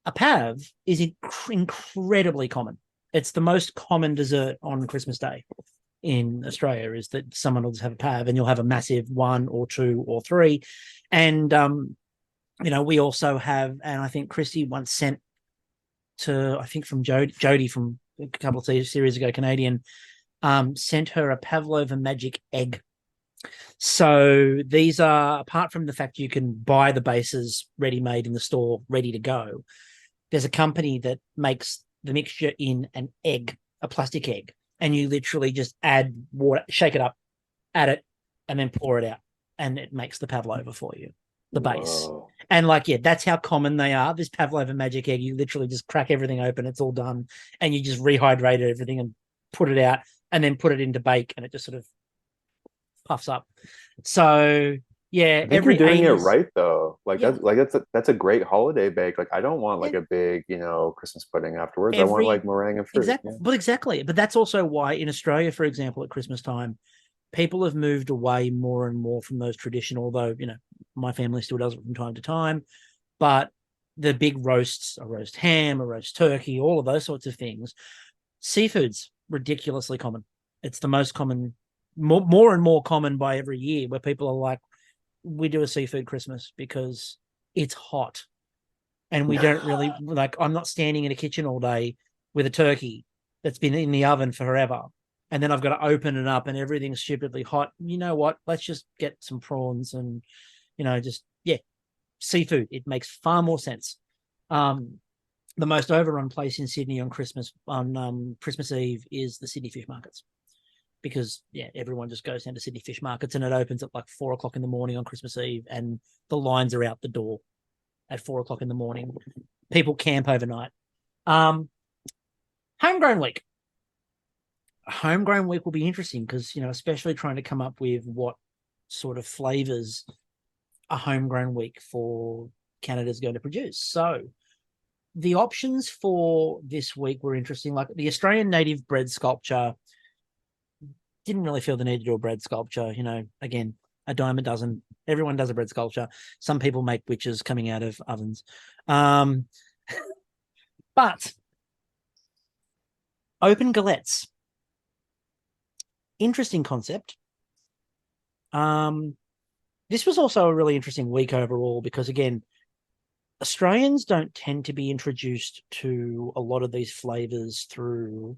A pav is incredibly common. It's the most common dessert on Christmas Day in Australia, is that someone will just have a pav, and you'll have a massive 1 or 2 or 3, and we also have, and I think Christy once sent to, I think from Jody from a couple of series ago, Canadian, sent her a pavlova magic egg. So these are, apart from the fact you can buy the bases ready-made in the store, ready to go, there's a company that makes the mixture in an egg, a plastic egg, and you literally just add water, shake it up, add it, and then pour it out, and it makes the pavlova for you. The base. Whoa. And that's how common they are. This pavlova magic egg, you literally just crack everything open, it's all done, and you just rehydrate everything and put it out, and then put it into bake, and it just sort of puffs up. So I think you're doing it right though. That's a great holiday bake. Like I don't want a big Christmas pudding afterwards. I want meringue and fruit. Exactly. But that's also why in Australia, for example, at Christmas time, people have moved away more and more from those traditional, although, my family still does it from time to time, but the big roasts, a roast ham, a roast turkey, all of those sorts of things. Seafood's ridiculously common. It's the most common, more and more common by every year, where people are like, we do a seafood Christmas because it's hot. And we don't really, I'm not standing in a kitchen all day with a turkey that's been in the oven forever, and then I've got to open it up and everything's stupidly hot. You know what? Let's just get some prawns and, seafood. It makes far more sense. The most overrun place in Sydney on Christmas Eve is the Sydney fish markets, because everyone just goes down to Sydney fish markets, and it opens at 4 o'clock in the morning on Christmas Eve, and the lines are out the door at 4 o'clock in the morning. People camp overnight. Homegrown week. Homegrown week will be interesting because, especially trying to come up with what sort of flavors a homegrown week for Canada is going to produce. So the options for this week were interesting. Like the Australian native bread sculpture, didn't really feel the need to do a bread sculpture. Again, a dime a dozen. Everyone does a bread sculpture. Some people make witches coming out of ovens. But open galettes. Interesting concept. This was also a really interesting week overall because, again, Australians don't tend to be introduced to a lot of these flavors through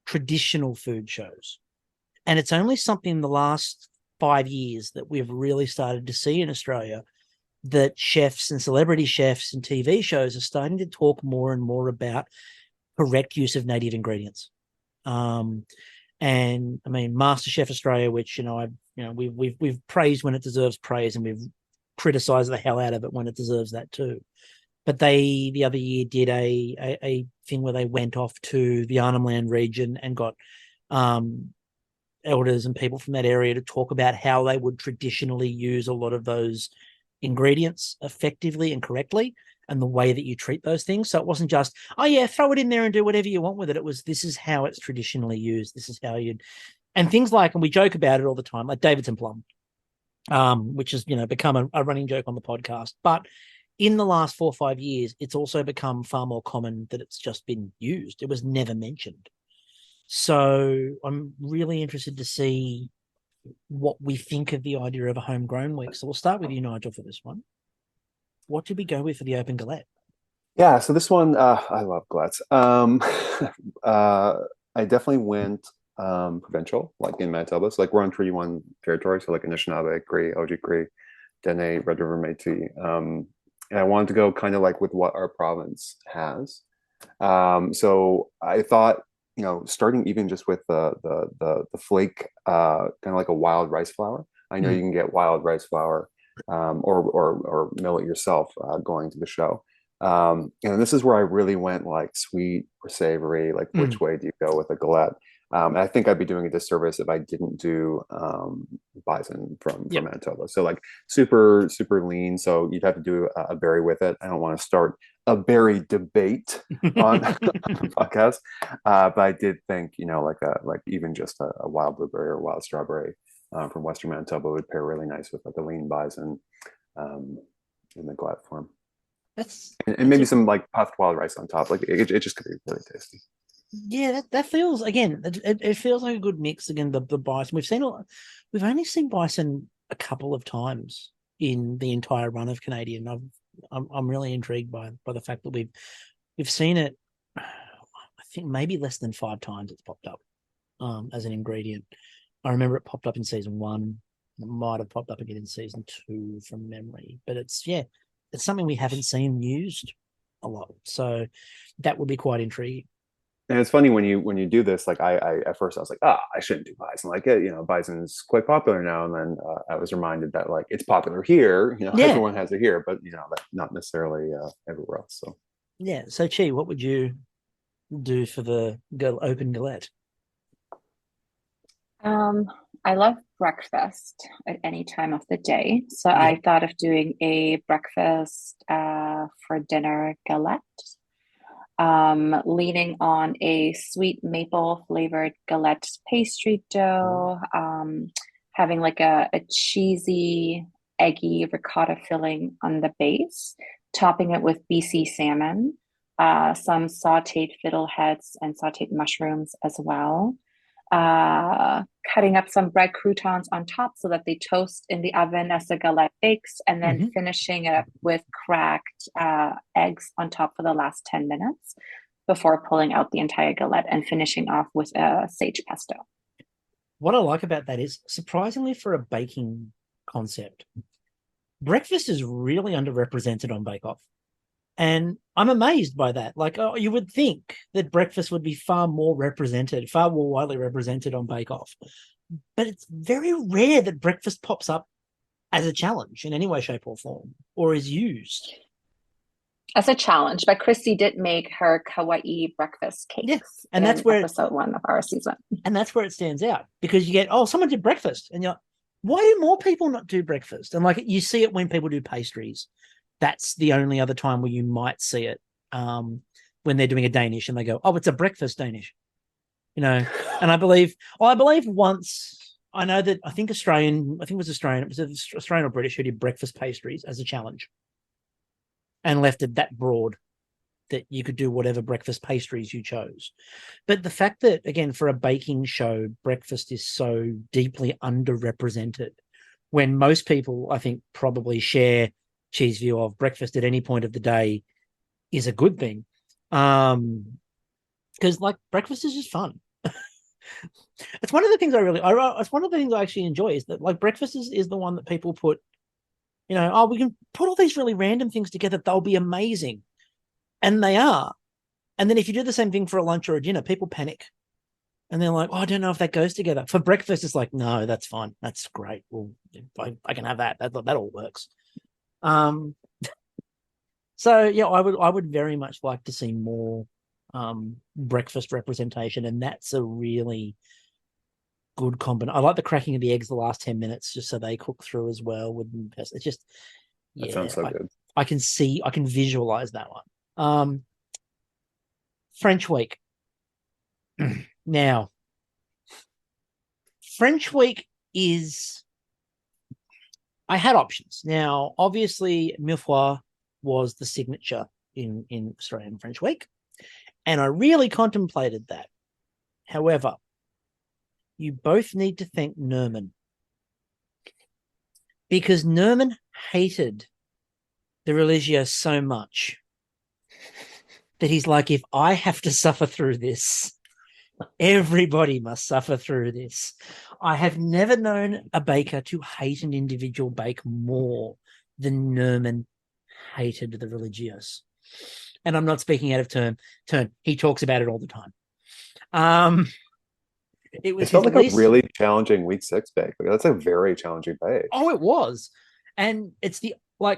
traditional food shows. And it's only something in the last 5 years that we've really started to see in Australia, that chefs and celebrity chefs and TV shows are starting to talk more and more about correct use of native ingredients. And I mean, MasterChef Australia, which we've praised when it deserves praise, and we've criticized the hell out of it when it deserves that too. But they the other year did a thing where they went off to the Arnhem Land region and got elders and people from that area to talk about how they would traditionally use a lot of those ingredients effectively and correctly, and the way that you treat those things. So it wasn't just, oh yeah, throw it in there and do whatever you want with it. It was, this is how it's traditionally used. This is how you'd, and things like, and we joke about it all the time, like Davidson plum, which has, become a running joke on the podcast. But in the last 4 or 5 years, it's also become far more common that it's just been used. It was never mentioned. So I'm really interested to see what we think of the idea of a homegrown week. So we'll start with you, Nigel, for this one. What did we go with for the open galette? Yeah, so this one, I love galettes. I definitely went provincial, like in Manitoba. So like we're on Treaty 1 territory, so like Anishinaabe, Cree, Ojibwe, Dene, Red River Métis. And I wanted to go kind of like with what our province has. So I thought, starting even just with the flake, kind of like a wild rice flour. I know you can get wild rice flour, or mill it yourself, going to the show. And this is where I really went like sweet or savory, like which way do you go with a galette? And I think I'd be doing a disservice if I didn't do bison from Manitoba. So like super, super lean. So you'd have to do a berry with it. I don't want to start a berry debate on the podcast. But I did think, like even just a wild blueberry or wild strawberry from Western Manitoba would pair really nice with like a lean bison in the galette form. And maybe some like puffed wild rice on top. Like it just could be really tasty. Yeah, that feels, again, it feels like a good mix. Again, the bison we've only seen bison a couple of times in the entire run of Canadian. I'm really intrigued by the fact that we've seen it. I think maybe less than 5 times it's popped up as an ingredient. I remember it popped up in season 1. It might have popped up again in season 2 from memory, but it's something we haven't seen used a lot. So that would be quite intriguing. And it's funny when you do this, like I at first I was like, I shouldn't do bison. Like, bison's quite popular now. And then I was reminded that like it's popular here, everyone has it here, but that not necessarily everywhere else. So yeah. So Chi, what would you do for the open galette? I love breakfast at any time of the day. So I thought of doing a breakfast for dinner galette. Leaning on a sweet maple flavored galette pastry dough, having like a cheesy, eggy ricotta filling on the base, topping it with BC salmon, some sauteed fiddleheads and sauteed mushrooms as well. Cutting up some bread croutons on top so that they toast in the oven as the galette bakes, and then finishing it up with cracked eggs on top for the last 10 minutes before pulling out the entire galette and finishing off with a sage pesto. What I like about that is, surprisingly for a baking concept, breakfast is really underrepresented on Bake Off. And I'm amazed by that. Like, you would think that breakfast would be far more widely represented on Bake Off. But it's very rare that breakfast pops up as a challenge in any way, shape, or form, or is used. As a challenge, but Christy did make her kawaii breakfast cakes. Yeah, and that's where episode 1 of our season. And that's where it stands out, because you get, someone did breakfast, and you're like, why do more people not do breakfast? And like, you see it when people do pastries. That's the only other time where you might see it, when they're doing a Danish and they go, it's a breakfast Danish, And I believe once, I know that I think it was Australian or British who did breakfast pastries as a challenge and left it that broad that you could do whatever breakfast pastries you chose. But the fact that, again, for a baking show, breakfast is so deeply underrepresented, when most people, I think, probably share Chi's view of breakfast at any point of the day is a good thing. Because like breakfast is just fun. It's one of the things it's one of the things I actually enjoy, is that like breakfast is the one that people put, we can put all these really random things together. They'll be amazing. And they are. And then if you do the same thing for a lunch or a dinner, people panic. And they're like, I don't know if that goes together. For breakfast, it's like, no, that's fine. That's great. Well, I can have that. That all works. So yeah, I would very much like to see more breakfast representation, and that's a really good combination. I like the cracking of the eggs the last 10 minutes just so they cook through as well. It's just, That sounds so good. I can visualize that one. French week. Now, French week is, I had options. Now, obviously, mille was the signature in Australian French week, and I really contemplated that. However, you both need to thank Nerman, because Nerman hated the Religio so much that he's like, if I have to suffer through this, everybody must suffer through this. I have never known a baker to hate an individual bake more than Nerman hated the Religios. And I'm not speaking out of turn. He talks about it all the time. It felt like a really challenging week 6 bake. Like, that's a very challenging bake. Oh, it was. And it's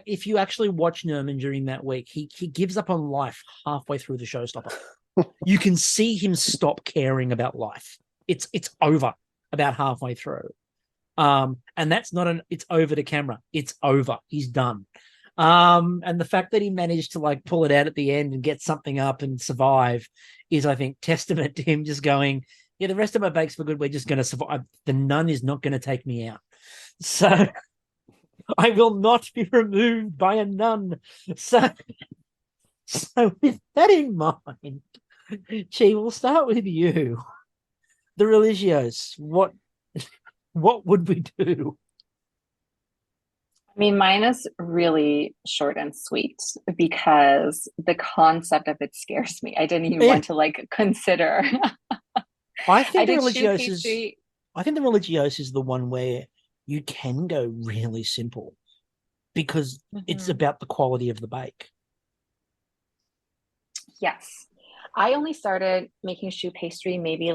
if you actually watch Nerman during that week, he gives up on life halfway through the showstopper. You can see him stop caring about life. It's over about halfway through. And that's not it's over to camera. It's over. He's done. And the fact that he managed to pull it out at the end and get something up and survive is, I think, testament to him just going, yeah, the rest of my bakes were good. We're just going to survive. The nun is not going to take me out. So I will not be removed by a nun. So with that in mind, Chi, we'll start with you. The Religios, what would we do? I mean, mine is really short and sweet because the concept of it scares me. I didn't even want to consider. I think the Religios is the one where you can go really simple because it's about the quality of the bake. Yes. I only started making choux pastry maybe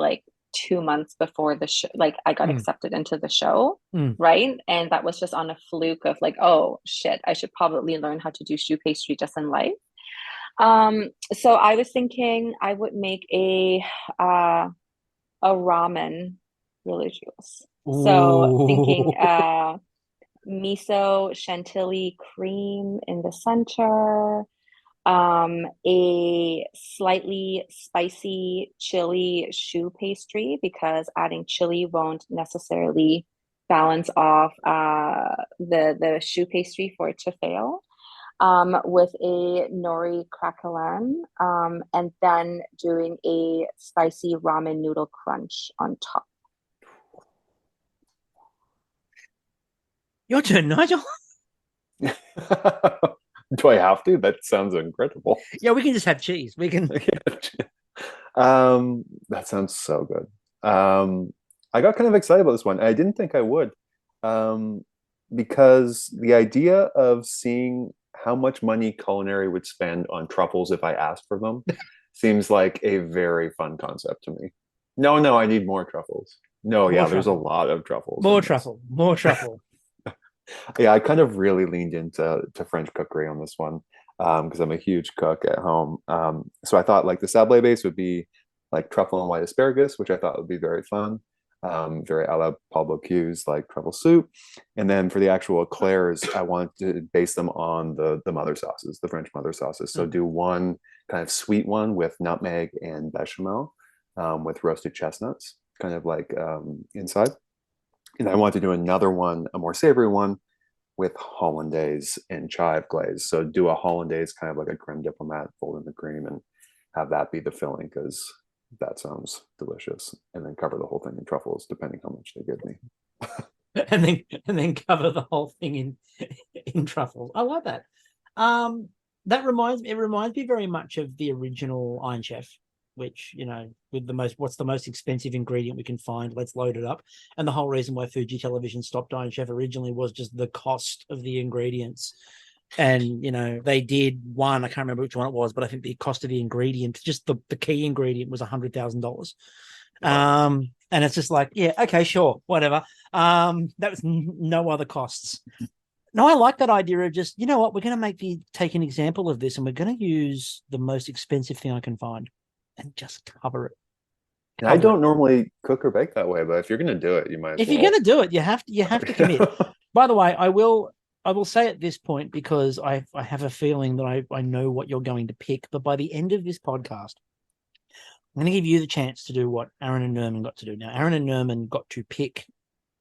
2 months before the show. I got accepted into the show, right? And that was just on a fluke of oh shit, I should probably learn how to do choux pastry just in life. So I was thinking I would make a ramen Religios. So thinking miso chantilly cream in the center, a slightly spicy chili choux pastry, because adding chili won't necessarily balance off the choux pastry for it to fail, with a nori craquelin, and then doing a spicy ramen noodle crunch on top. Your turn, Nigel. Do I have to? That sounds incredible. Yeah, we can just have cheese. We can. That sounds so good. I got kind of excited about this one. I didn't think I would, because the idea of seeing how much money culinary would spend on truffles if I asked for them seems like a very fun concept to me. No, I need more truffles. There's a lot of truffles. More truffle. Yeah, I kind of really leaned into French cookery on this one, because I'm a huge cook at home. So I thought the sablé base would be truffle and white asparagus, which I thought would be very fun, very a la Paul Bocuse, truffle soup. And then for the actual eclairs, I wanted to base them on the mother sauces, the French mother sauces. So do one kind of sweet one with nutmeg and bechamel, with roasted chestnuts, kind of inside. And I want to do another one, a more savory one, with hollandaise and chive glaze. So do a hollandaise kind of like a creme diplomat, fold in the cream, and have that be the filling, because that sounds delicious. And then cover the whole thing in truffles, depending how much they give me. and then cover the whole thing in truffles. I like that. It reminds me very much of the original Iron Chef, which, with what's the most expensive ingredient we can find, let's load it up. And the whole reason why Fuji Television stopped Iron Chef originally was just the cost of the ingredients. And, they did one, I can't remember which one it was, but I think the cost of the ingredient, just the key ingredient, was $100,000. Wow. And it's just yeah, okay, sure, whatever. That was no other costs. No, I like that idea of just, we're going to take an example of this, and we're going to use the most expensive thing I can find and just cover it. And I don't normally cook or bake that way, but if you're going to do it, you might as If well. you're going to do it, you have to commit. By the way, I will say at this point, because I have a feeling that I know what you're going to pick, but by the end of this podcast, I'm going to give you the chance to do what Aaron and Nerman got to do. Now, Aaron and Nerman got to pick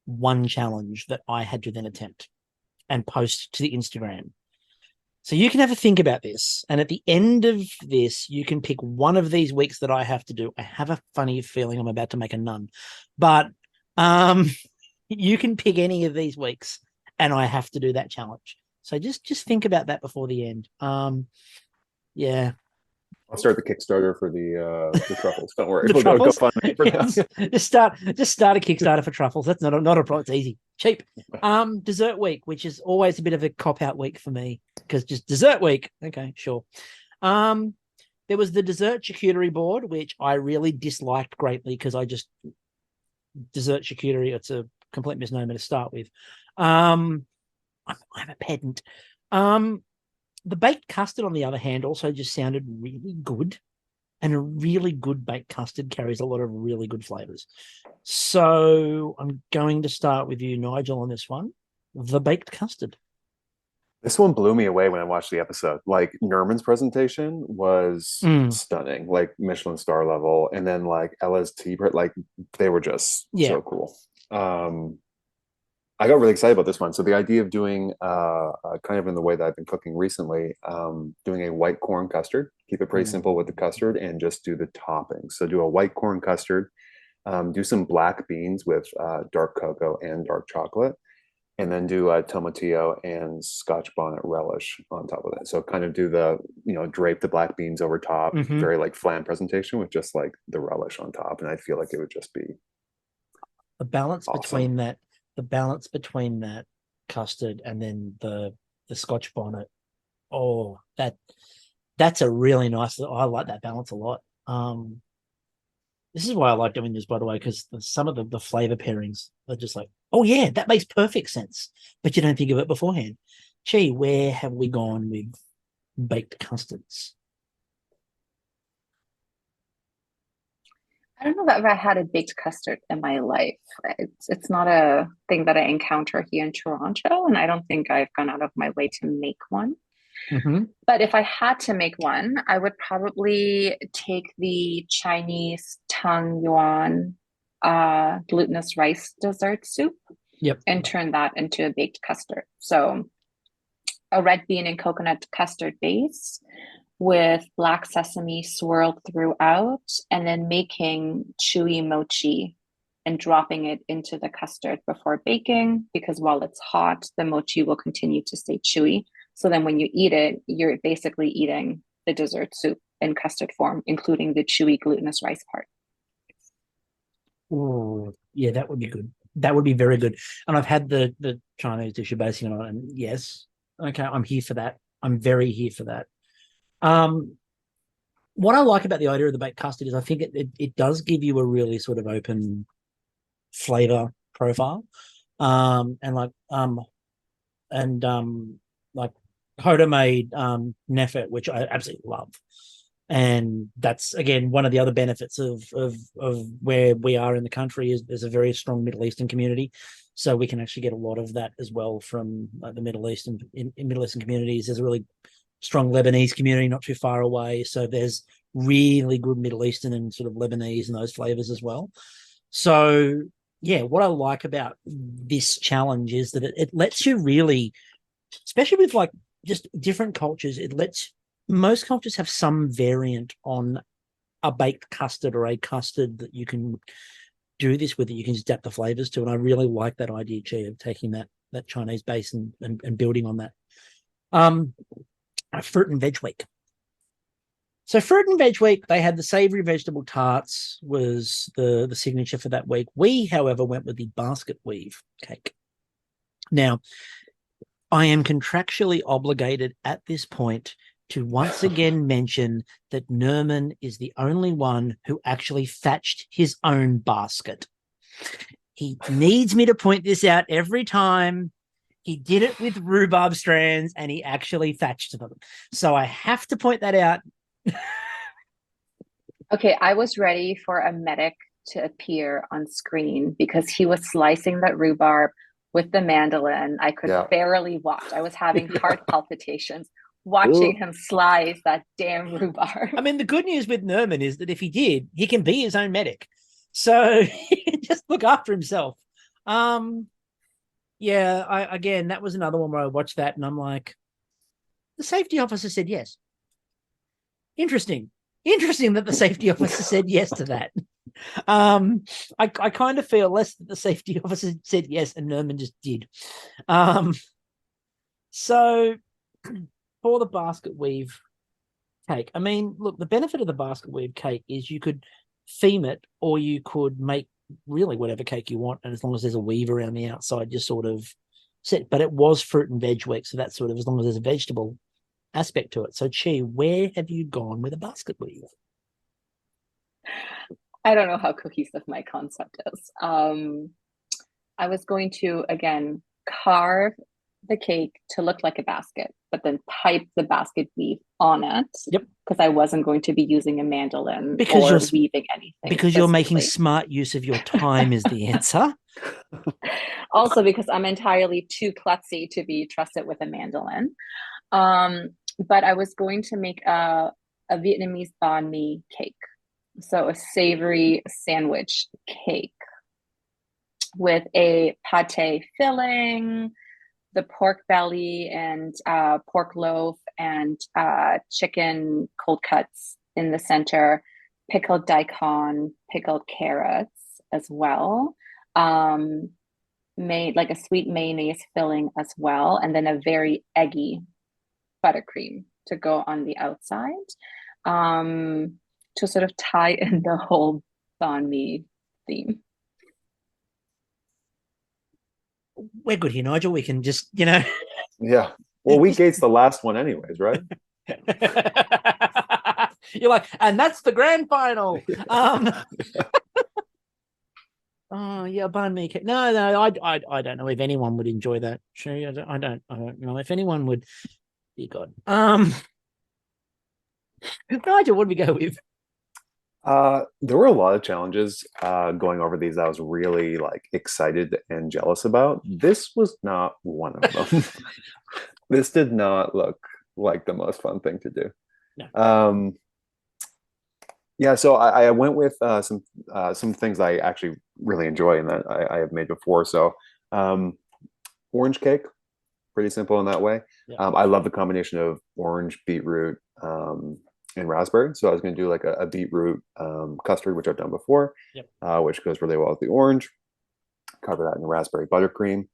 one challenge that I had to then attempt and post to the Instagram. So you can have a think about this. And at the end of this, you can pick one of these weeks that I have to do. I have a funny feeling I'm about to make a nun. But you can pick any of these weeks and I have to do that challenge. So just think about that before the end. Yeah. I'll start the Kickstarter for the truffles. Don't worry. The We'll truffles. go fund me for that. Just start a Kickstarter for truffles. That's not a problem. It's easy, cheap. Dessert week, which is always a bit of a cop out week for me because just dessert week. Okay, sure. There was the dessert charcuterie board, which I really disliked greatly because dessert charcuterie. It's a complete misnomer to start with. I'm a pedant. The baked custard, on the other hand, also just sounded really good. And a really good baked custard carries a lot of really good flavors. So I'm going to start with you, Nigel, on this one. The baked custard. This one blew me away when I watched the episode. Like Nerman's presentation was stunning, like Michelin star level. And then like Ella's tea bread, like they were just so cool. I got really excited about this one. So the idea of doing kind of in the way that I've been cooking recently, doing a white corn custard, keep it pretty simple with the custard and just do the toppings. So do a white corn custard, do some black beans with dark cocoa and dark chocolate, and then do tomatillo and Scotch bonnet relish on top of it. So kind of do the, drape the black beans over top, very like flan presentation with just like the relish on top. And I feel like it would just be the balance awesome. between that custard and then the Scotch bonnet. Oh, that's a really nice. I like that balance a lot. This is why I like doing this, by the way, because some of the flavor pairings are just like, oh yeah, that makes perfect sense, but you don't think of it beforehand. Chi, where have we gone with baked custards? I don't know that I've had a baked custard in my life. It's not a thing that I encounter here in Toronto, and I don't think I've gone out of my way to make one. But if I had to make one, I would probably take the Chinese Tang Yuan glutinous rice dessert soup and turn that into a baked custard. So a red bean and coconut custard base with black sesame swirled throughout, and then making chewy mochi and dropping it into the custard before baking, because while it's hot, the mochi will continue to stay chewy. So then when you eat it, you're basically eating the dessert soup in custard form, including the chewy glutinous rice part. Oh, yeah, that would be good. That would be very good. And I've had the Chinese dish you're basing it on, and yes, okay, I'm here for that. I'm very here for that. What I like about the idea of the baked custard is I think it does give you a really sort of open flavor profile. And like Hoda made Nefet, which I absolutely love. And that's again one of the other benefits of where we are in the country is there's a very strong Middle Eastern community, so we can actually get a lot of that as well from the Middle East and in Middle Eastern communities. There's a really strong Lebanese community not too far away, so there's really good Middle Eastern and sort of Lebanese and those flavors as well. So yeah, what I like about this challenge is that it lets you really, especially with like just different cultures, most cultures have some variant on a baked custard or a custard that you can do this with, that you can just adapt the flavors to. And I really like that idea, Chi, of taking that Chinese base and building on that. Fruit and veg week. So fruit and veg week, they had the savory vegetable tarts was the signature for that week. We, however, went with the basket weave cake. Now, I am contractually obligated at this point to once again mention that Nerman is the only one who actually thatched his own basket. He needs me to point this out every time. He did it with rhubarb strands and he actually thatched them. So I have to point that out. Okay, I was ready for a medic to appear on screen because he was slicing that rhubarb with the mandolin. I could barely watch. I was having heart palpitations watching him slice that damn rhubarb. I mean, the good news with Nerman is that if he did, he can be his own medic. So he can just look after himself. Again, that was another one where I watched that and I'm like, the safety officer said yes. Interesting that the safety officer said yes to that. I kind of feel less that the safety officer said yes and Nerman just did. So for the basket weave cake, I mean, look, the benefit of the basket weave cake is you could theme it or you could make really whatever cake you want, and as long as there's a weave around the outside, you're sort of set. But it was fruit and veg week, so that's sort of as long as there's a vegetable aspect to it. So Chi, where have you gone with a basket weave? I don't know how cohesive my concept is. I was going to, again, carve the cake to look like a basket, but then pipe the basket weave on it. Yep. Because I wasn't going to be using a mandolin because or you're weaving anything. Because you're making smart use of your time is the answer. Also because I'm entirely too klutzy to be trusted with a mandolin. But I was going to make a Vietnamese banh mi cake. So a savory sandwich cake with a pate filling, the pork belly and pork loaf and chicken cold cuts in the center, pickled daikon, pickled carrots as well, made like a sweet mayonnaise filling as well, and then a very eggy buttercream to go on the outside, to sort of tie in the whole banh mi theme. We're good here, Nigel. We can just, Yeah. Well, we gates the last one anyways, right? You're like, and that's the grand final. Oh yeah, banh mi cake. No, I don't know if anyone would enjoy that. Sure, I don't know if anyone would. Dear God. Nigel, what do we go with? There were a lot of challenges going over these that I was really excited and jealous about. This was not one of them. This did not look like the most fun thing to do. No. So I went with some things I actually really enjoy and that I have made before. So orange cake, pretty simple in that way. Yeah. I love the combination of orange, beetroot, and raspberry. So I was going to do like a beetroot custard, which I've done before, which goes really well with the orange. Cover that in the raspberry buttercream.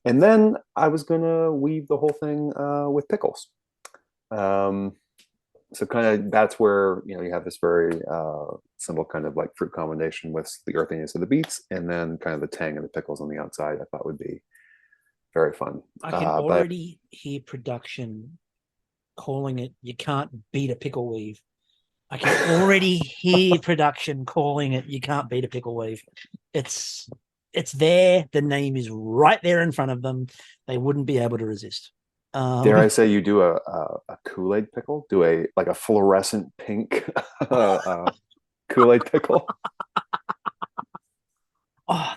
And then I was going to weave the whole thing with pickles. So kind of that's where, you have this very simple kind of like fruit combination with the earthiness of the beets and then kind of the tang of the pickles on the outside. I thought would be very fun. I can already hear production calling it, you can't beat a pickle weave. I can already hear production calling it, you can't beat a pickle weave. It's there. The name is right there in front of them. They wouldn't be able to resist. Dare I say you do a Kool-Aid pickle? Do a fluorescent pink Kool-Aid pickle? Oh,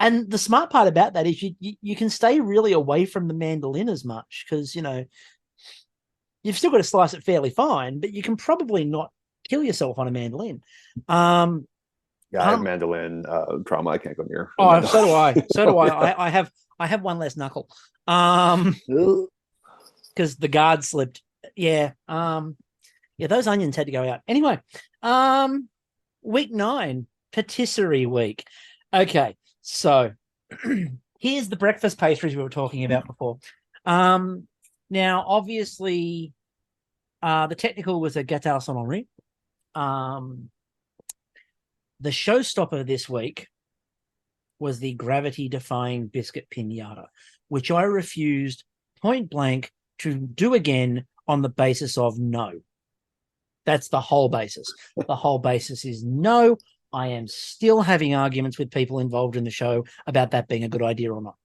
and the smart part about that is you can stay really away from the mandolin as much because, you've still got to slice it fairly fine, but you can probably not kill yourself on a mandolin. I have mandolin trauma. I can't go near. Oh, so do I. So do I. I have one less knuckle. Because the guard slipped. Yeah. Those onions had to go out. Anyway, week 9, patisserie week. Okay, so here's the breakfast pastries we were talking about before. Now, obviously, the technical was a gâteau Saint-Henri. The showstopper this week was the gravity-defying biscuit pinata, which I refused point blank to do again on the basis of no. That's the whole basis. The whole basis is no. I am still having arguments with people involved in the show about that being a good idea or not.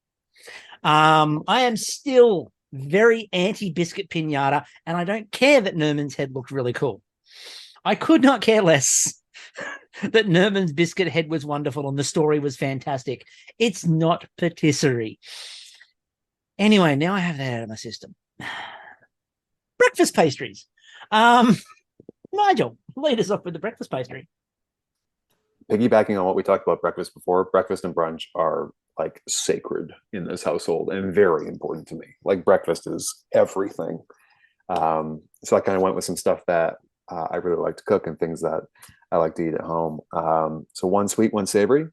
I am still very anti-biscuit pinata, and I don't care that Nerman's head looked really cool. I could not care less that Nerman's biscuit head was wonderful and the story was fantastic. It's not patisserie. Anyway, now I have that out of my system. Breakfast pastries. Nigel, lead us off with the breakfast pastry. Piggybacking on what we talked about breakfast before, breakfast and brunch are like sacred in this household and very important to me. Like breakfast is everything. So I kind of went with some stuff that I really like to cook and things that I like to eat at home. So one sweet, one savory.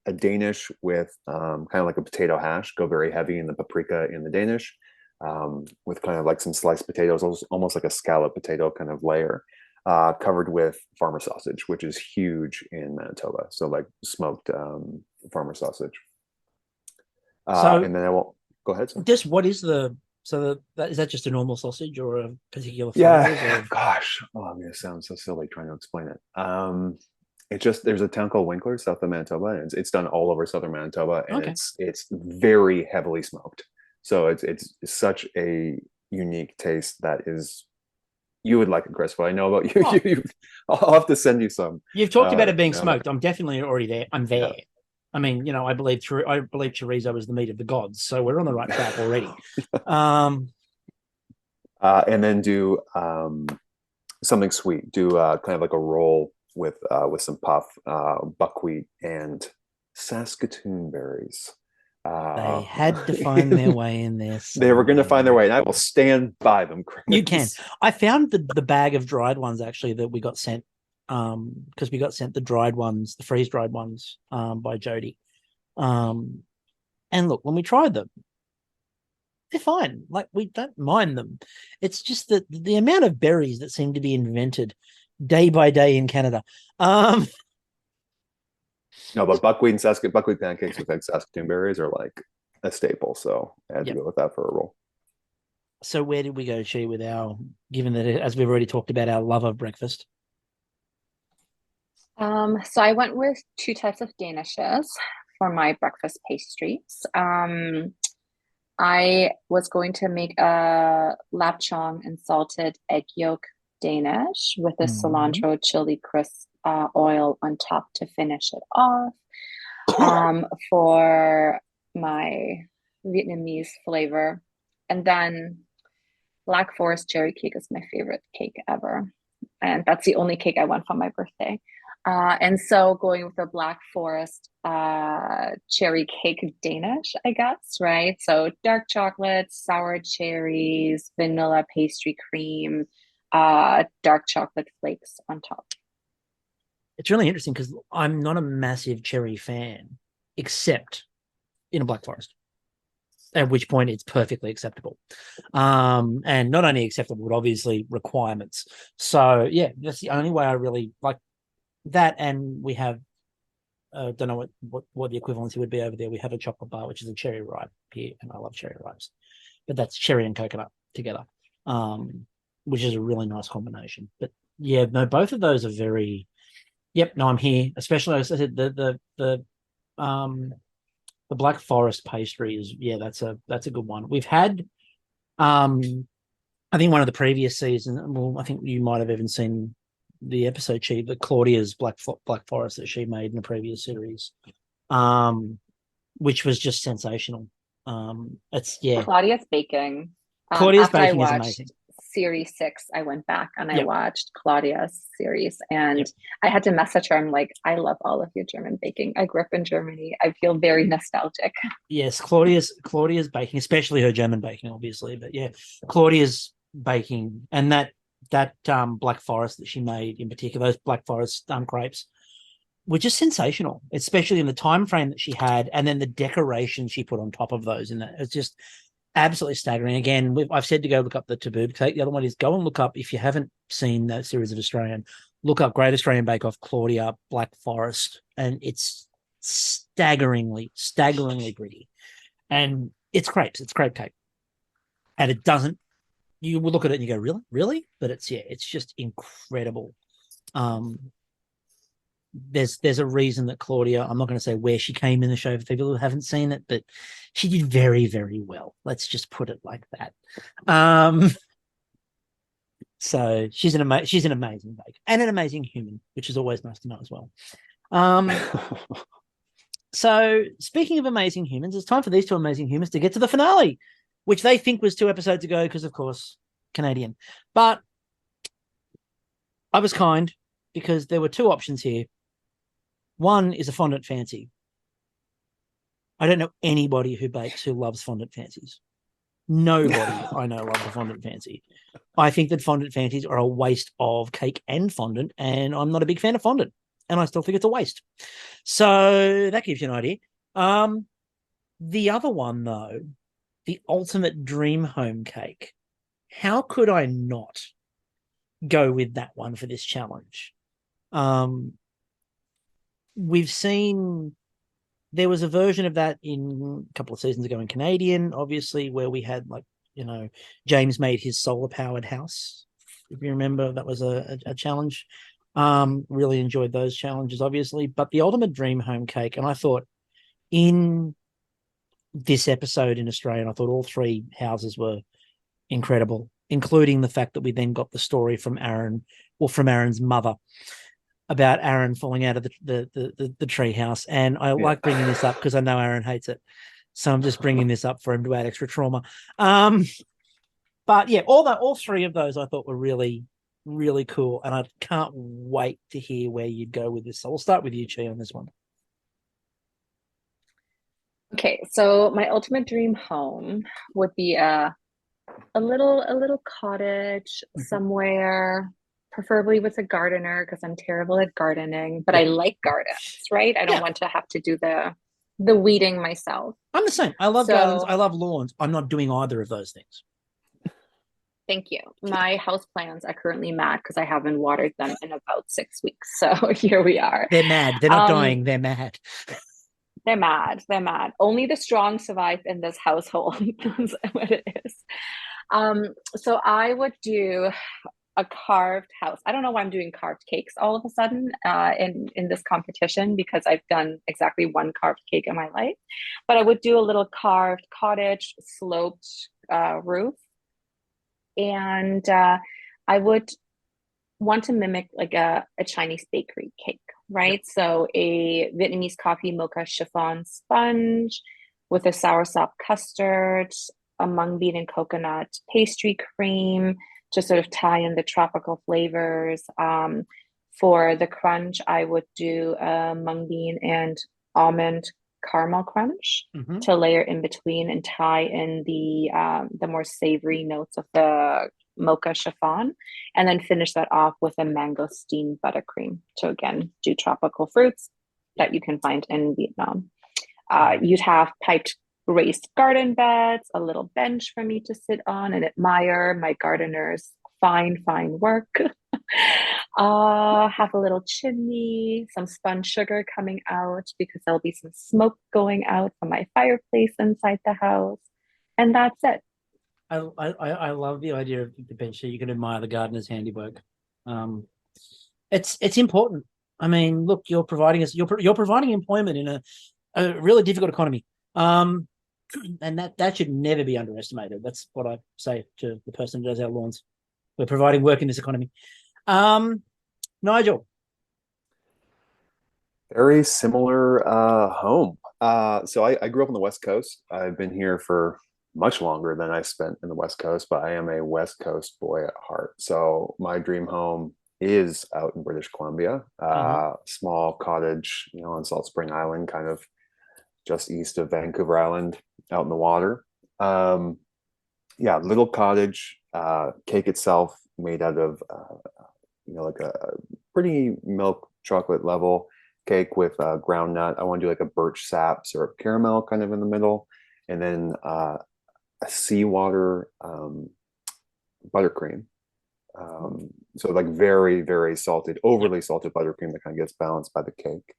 A Danish with kind of like a potato hash. Go very heavy in the paprika in the Danish, with kind of like some sliced potatoes, almost like a scallop potato kind of layer, covered with farmer sausage, which is huge in Manitoba. So like smoked farmer sausage. And then I won't go ahead. Sir. Just what is is that just a normal sausage or a particular flavor? Yeah, gosh, I'm gonna sound so silly trying to explain it. It just, there's a town called Winkler, south of Manitoba, and it's done all over southern Manitoba, and it's very heavily smoked. So it's such a unique taste that is, you would like it, Chris. But I know about you. I'll have to send you some. You've talked about it being smoked. I'm definitely already there. I'm there. Yeah. I mean, you know, I believe chorizo is the meat of the gods, so we're on the right track already. And then do something sweet. Do kind of like a roll with some puff, buckwheat, and Saskatoon berries. They had to find their way in there. They were going to find their way, and I will stand by them, Chris. You can. I found the bag of dried ones actually that we got sent, because we got sent the dried ones, the freeze dried ones, by Jody. And look, when we tried them, they're fine. Like, we don't mind them. It's just that the amount of berries that seem to be invented day by day in Canada. No, but buckwheat pancakes with like Saskatoon berries are like a staple. So I had to go with that for a roll. So where did we go, Chi, with given that, as we've already talked about, our love of breakfast? So I went with 2 types of Danishes for my breakfast pastries. I was going to make a lapchong and salted egg yolk Danish with a cilantro chili crisp oil on top to finish it off. For my Vietnamese flavor. And then Black Forest cherry cake is my favorite cake ever. And that's the only cake I want for my birthday. And so going with the Black Forest cherry cake Danish, I guess, right? So dark chocolate, sour cherries, vanilla pastry cream, dark chocolate flakes on top. It's really interesting because I'm not a massive cherry fan, except in a Black Forest, at which point it's perfectly acceptable. And not only acceptable, but obviously requirements. So yeah, that's the only way I really like that. And we have, don't know what the equivalency would be over there. We have a chocolate bar, which is a cherry ripe here, and I love cherry ripes, but that's cherry and coconut together, which is a really nice combination. But yeah, no, both of those are very. Yep, no, I'm here. Especially, as I said, the Black Forest pastry is, that's a good one. We've had, I think one of the previous seasons. Well, I think you might have even seen the episode, Chi, but Claudia's Black Forest that she made in the previous series, which was just sensational. Claudia's baking. Claudia's baking is amazing. Series 6, I went back and I watched Claudia's series, and I had to message her. I'm like, I love all of your German baking. I grew up in Germany. I feel very nostalgic. Yes, Claudia's baking, especially her German baking, obviously, but yeah, Claudia's baking, and that Black Forest that she made in particular, those Black Forest crepes, were just sensational, especially in the time frame that she had, and then the decoration she put on top of those. And that it's just absolutely staggering. Again, I've said to go look up the taboo cake. The other one is go and look up, if you haven't seen that series of Australian, look up Great Australian Bake Off Claudia Black Forest, and it's staggeringly pretty. And it's crepes, it's crepe cake, and it doesn't. You will look at it and you go, really? But it's just incredible. There's a reason that Claudia, I'm not going to say where she came in the show for people who haven't seen it, but she did very, very well. Let's just put it like that. So she's an amazing baker and an amazing human, which is always nice to know as well. Um, so speaking of amazing humans, it's time for these two amazing humans to get to the finale, which they think was 2 episodes ago because, of course, Canadian. But I was kind because there were 2 options here. One is a fondant fancy. I don't know anybody who bakes who loves fondant fancies. Nobody I know loves a fondant fancy. I think that fondant fancies are a waste of cake and fondant, and I'm not a big fan of fondant, and I still think it's a waste. So that gives you an idea. The other one, though, the ultimate dream home cake. How could I not go with that one for this challenge? We've seen there was a version of that in a couple of seasons ago in Canadian, obviously, where we had James made his solar powered house. If you remember, that was a challenge. Really enjoyed those challenges, obviously. But the ultimate dream home cake, and I thought in this episode in Australia, I thought all 3 houses were incredible, including the fact that we then got the story from Aaron's mother about Aaron falling out of the tree house. And I like bringing this up because I know Aaron hates it. So I'm just bringing this up for him to add extra trauma. But yeah, all 3 of those I thought were really, really cool. And I can't wait to hear where you'd go with this. So we'll start with you, Chi, on this one. Okay, so my ultimate dream home would be a little cottage somewhere, preferably with a gardener because I'm terrible at gardening, but I like gardens, right? I don't want to have to do the weeding myself. I'm the same. I love gardens. I love lawns. I'm not doing either of those things. Thank you. My house plants are currently mad because I haven't watered them in about 6 weeks. So here we are. They're mad. They're not dying. They're mad. They're mad. They're mad. Only the strong survive in this household. That's what it is. So I would do a carved house. I don't know why I'm doing carved cakes all of a sudden in this competition because I've done exactly 1 carved cake in my life. But I would do a little carved cottage sloped roof. And I would want to mimic like a Chinese bakery cake, right? So a Vietnamese coffee mocha chiffon sponge with a soursop custard, a mung bean and coconut pastry cream to sort of tie in the tropical flavors. For the crunch, I would do a mung bean and almond caramel crunch to layer in between and tie in the more savory notes of the mocha chiffon, and then finish that off with a mangosteen buttercream to again do tropical fruits that you can find in Vietnam. You'd have piped raised garden beds, a little bench for me to sit on and admire my gardener's fine work. Have a little chimney, some spun sugar coming out because there'll be some smoke going out from my fireplace inside the house. And that's it. I love the idea of the bench so you can admire the gardener's handiwork. It's important. I mean, look, you're providing employment in a really difficult economy. And that should never be underestimated. That's what I say to the person who does our lawns. We're providing work in this economy. Nigel. Very similar home. So I grew up on the West Coast. I've been here for much longer than I spent in the West Coast, but I am a West Coast boy at heart. So my dream home is out in British Columbia, small cottage, on Salt Spring Island, kind of just east of Vancouver Island, out in the water. Little cottage, cake itself made out of, like a pretty milk chocolate level cake with ground nut. I want to do like a birch sap syrup caramel kind of in the middle, and then a seawater buttercream. So like very, very salted, overly salted buttercream that kind of gets balanced by the cake.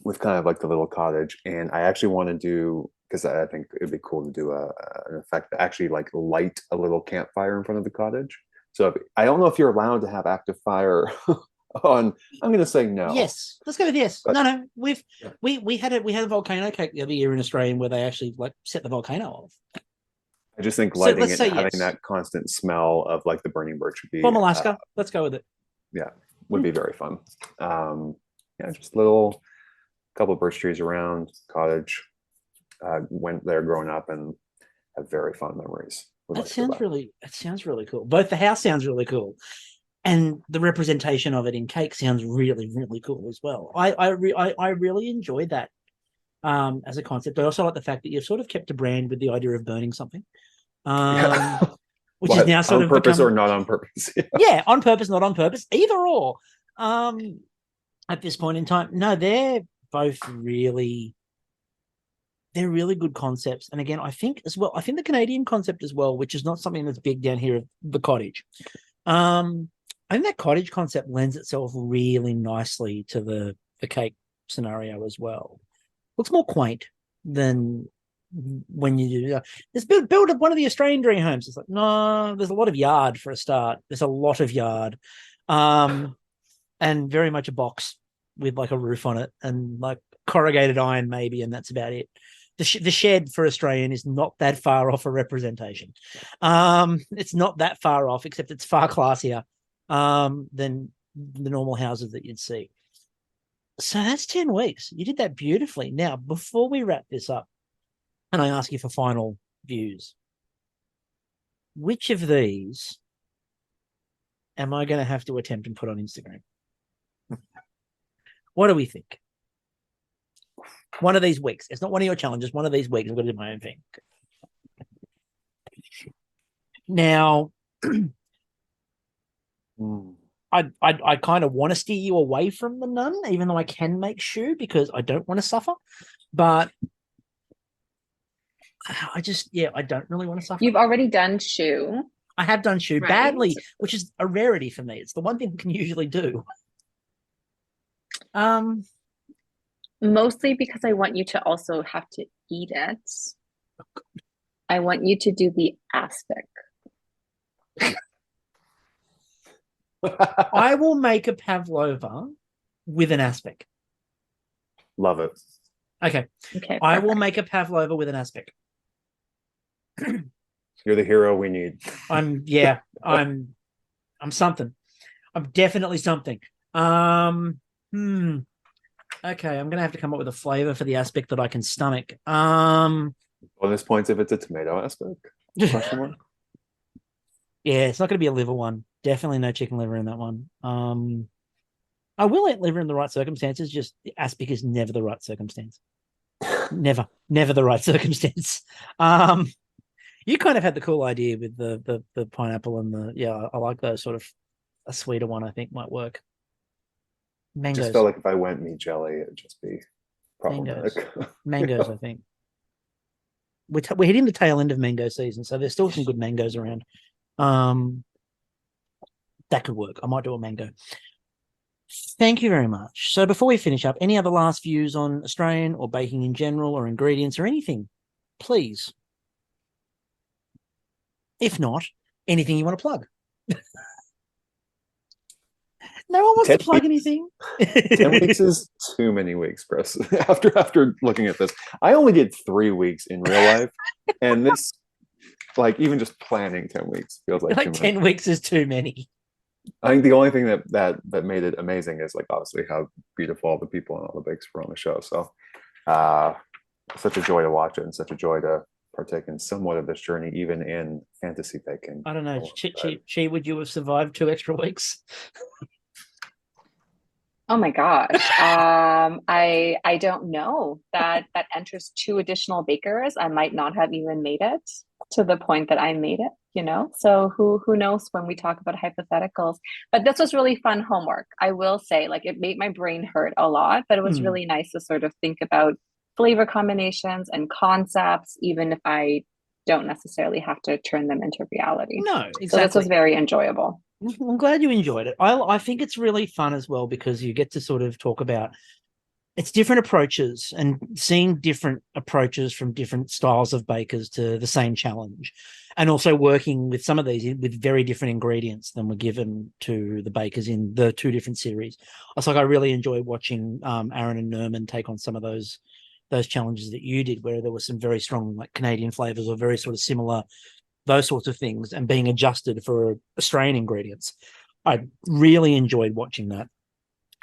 With kind of like the little cottage. And I actually want to do, because I think it'd be cool to do an effect that actually like light a little campfire in front of the cottage. So I don't know if you're allowed to have active fire on. I'm going to say no. Yes, let's go with yes. But, no. We had a volcano cake the other year in Australia where they actually like set the volcano off. I just think So lighting let's it say and having yes. that constant smell of like the burning birch would be From Alaska. Let's go with it. yeah, would be very fun. Yeah, just little couple of birch trees around cottage. Went there growing up and have very fond memories. Would like to go back. That sounds really cool. Both the house sounds really cool, and the representation of it in cake sounds really, really cool as well. I really enjoyed that as a concept. I also like the fact that you've sort of kept a brand with the idea of burning something, Yeah. which is now sort on of purpose become or not on purpose. yeah, on purpose, not on purpose, either or. At this point in time, no, both really they're really good concepts. And again, I think the Canadian concept as well, which is not something that's big down here, the cottage. I think that cottage concept lends itself really nicely to the cake scenario as well. Looks more quaint than when you do this build one of the Australian dream homes. It's like, no, there's a lot of yard for a start. There's a lot of yard. And very much a box with like a roof on it and like corrugated iron maybe, and that's about it. The shed for Australian is not that far off a representation. It's not that far off, except it's far classier than the normal houses that you'd see. So that's 10 weeks. You did that beautifully. Now, before we wrap this up, and I ask you for final views, which of these am I going to have to attempt and put on Instagram? What do we think? One of these weeks. It's not one of your challenges. One of these weeks, I'm going to do my own thing. Now, I kind of want to steer you away from the nun, even though I can make shoe because I don't want to suffer. But I don't really want to suffer. You've already done shoe. I have done shoe badly, which is a rarity for me. It's the one thing I can usually do. Mostly because I want you to also have to eat it. I want you to do the aspic. I will make a pavlova with an aspic. Love it. Okay. I will make a pavlova with an aspic. You're the hero we need. I'm something. I'm definitely something. Okay, I'm gonna have to come up with a flavor for the aspic that I can stomach. Bonus points if it's a tomato aspic. Question mark. Yeah, it's not gonna be a liver one. Definitely no chicken liver in that one. I will eat liver in the right circumstances. Just aspic is never the right circumstance. never the right circumstance. You kind of had the cool idea with the pineapple and I like those sort of a sweeter one. I think might work. Mangoes. Just felt like if I went meat jelly, it'd just be problematic. Mangoes, I think. We're hitting the tail end of mango season, so there's still some good mangoes around. That could work. I might do a mango. Thank you very much. So before we finish up, any other last views on Australian or baking in general or ingredients or anything, please? If not, anything you want to plug? No one wants to plug anything. 10 weeks is too many weeks, Chris. After looking at this, I only did 3 weeks in real life, and this, like, even just planning 10 weeks feels like like 10 weeks is too many. I think the only thing that made it amazing is like obviously how beautiful all the people and all the bakes were on the show. So, such a joy to watch it and such a joy to partake in somewhat of this journey, even in fantasy baking. I don't know. Chi, would you have survived 2 extra weeks? Oh my gosh. I don't know. That enters 2 additional bakers. I might not have even made it to the point that I made it, So who knows when we talk about hypotheticals. But this was really fun homework. I will say, like, it made my brain hurt a lot, but it was really nice to sort of think about flavor combinations and concepts, even if I don't necessarily have to turn them into reality. No, exactly. So this was very enjoyable. I'm glad you enjoyed it. I think it's really fun as well because you get to sort of talk about it's different approaches and seeing different approaches from different styles of bakers to the same challenge, and also working with some of these with very different ingredients than were given to the bakers in the 2 different series. I really enjoy watching Aaron and Nerman take on some of those those challenges that you did, where there were some very strong like Canadian flavors or very sort of similar, those sorts of things, and being adjusted for Australian ingredients. I really enjoyed watching that.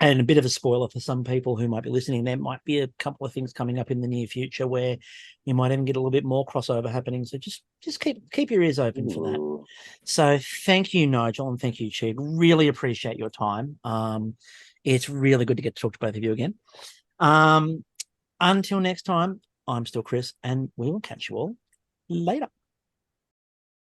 And a bit of a spoiler for some people who might be listening, there might be a couple of things coming up in the near future where you might even get a little bit more crossover happening. So just keep your ears open for that. So thank you, Nigel, and thank you, Chi. Really appreciate your time. It's really good to get to talk to both of you again. Until next time, I'm still Chris, and we will catch you all later.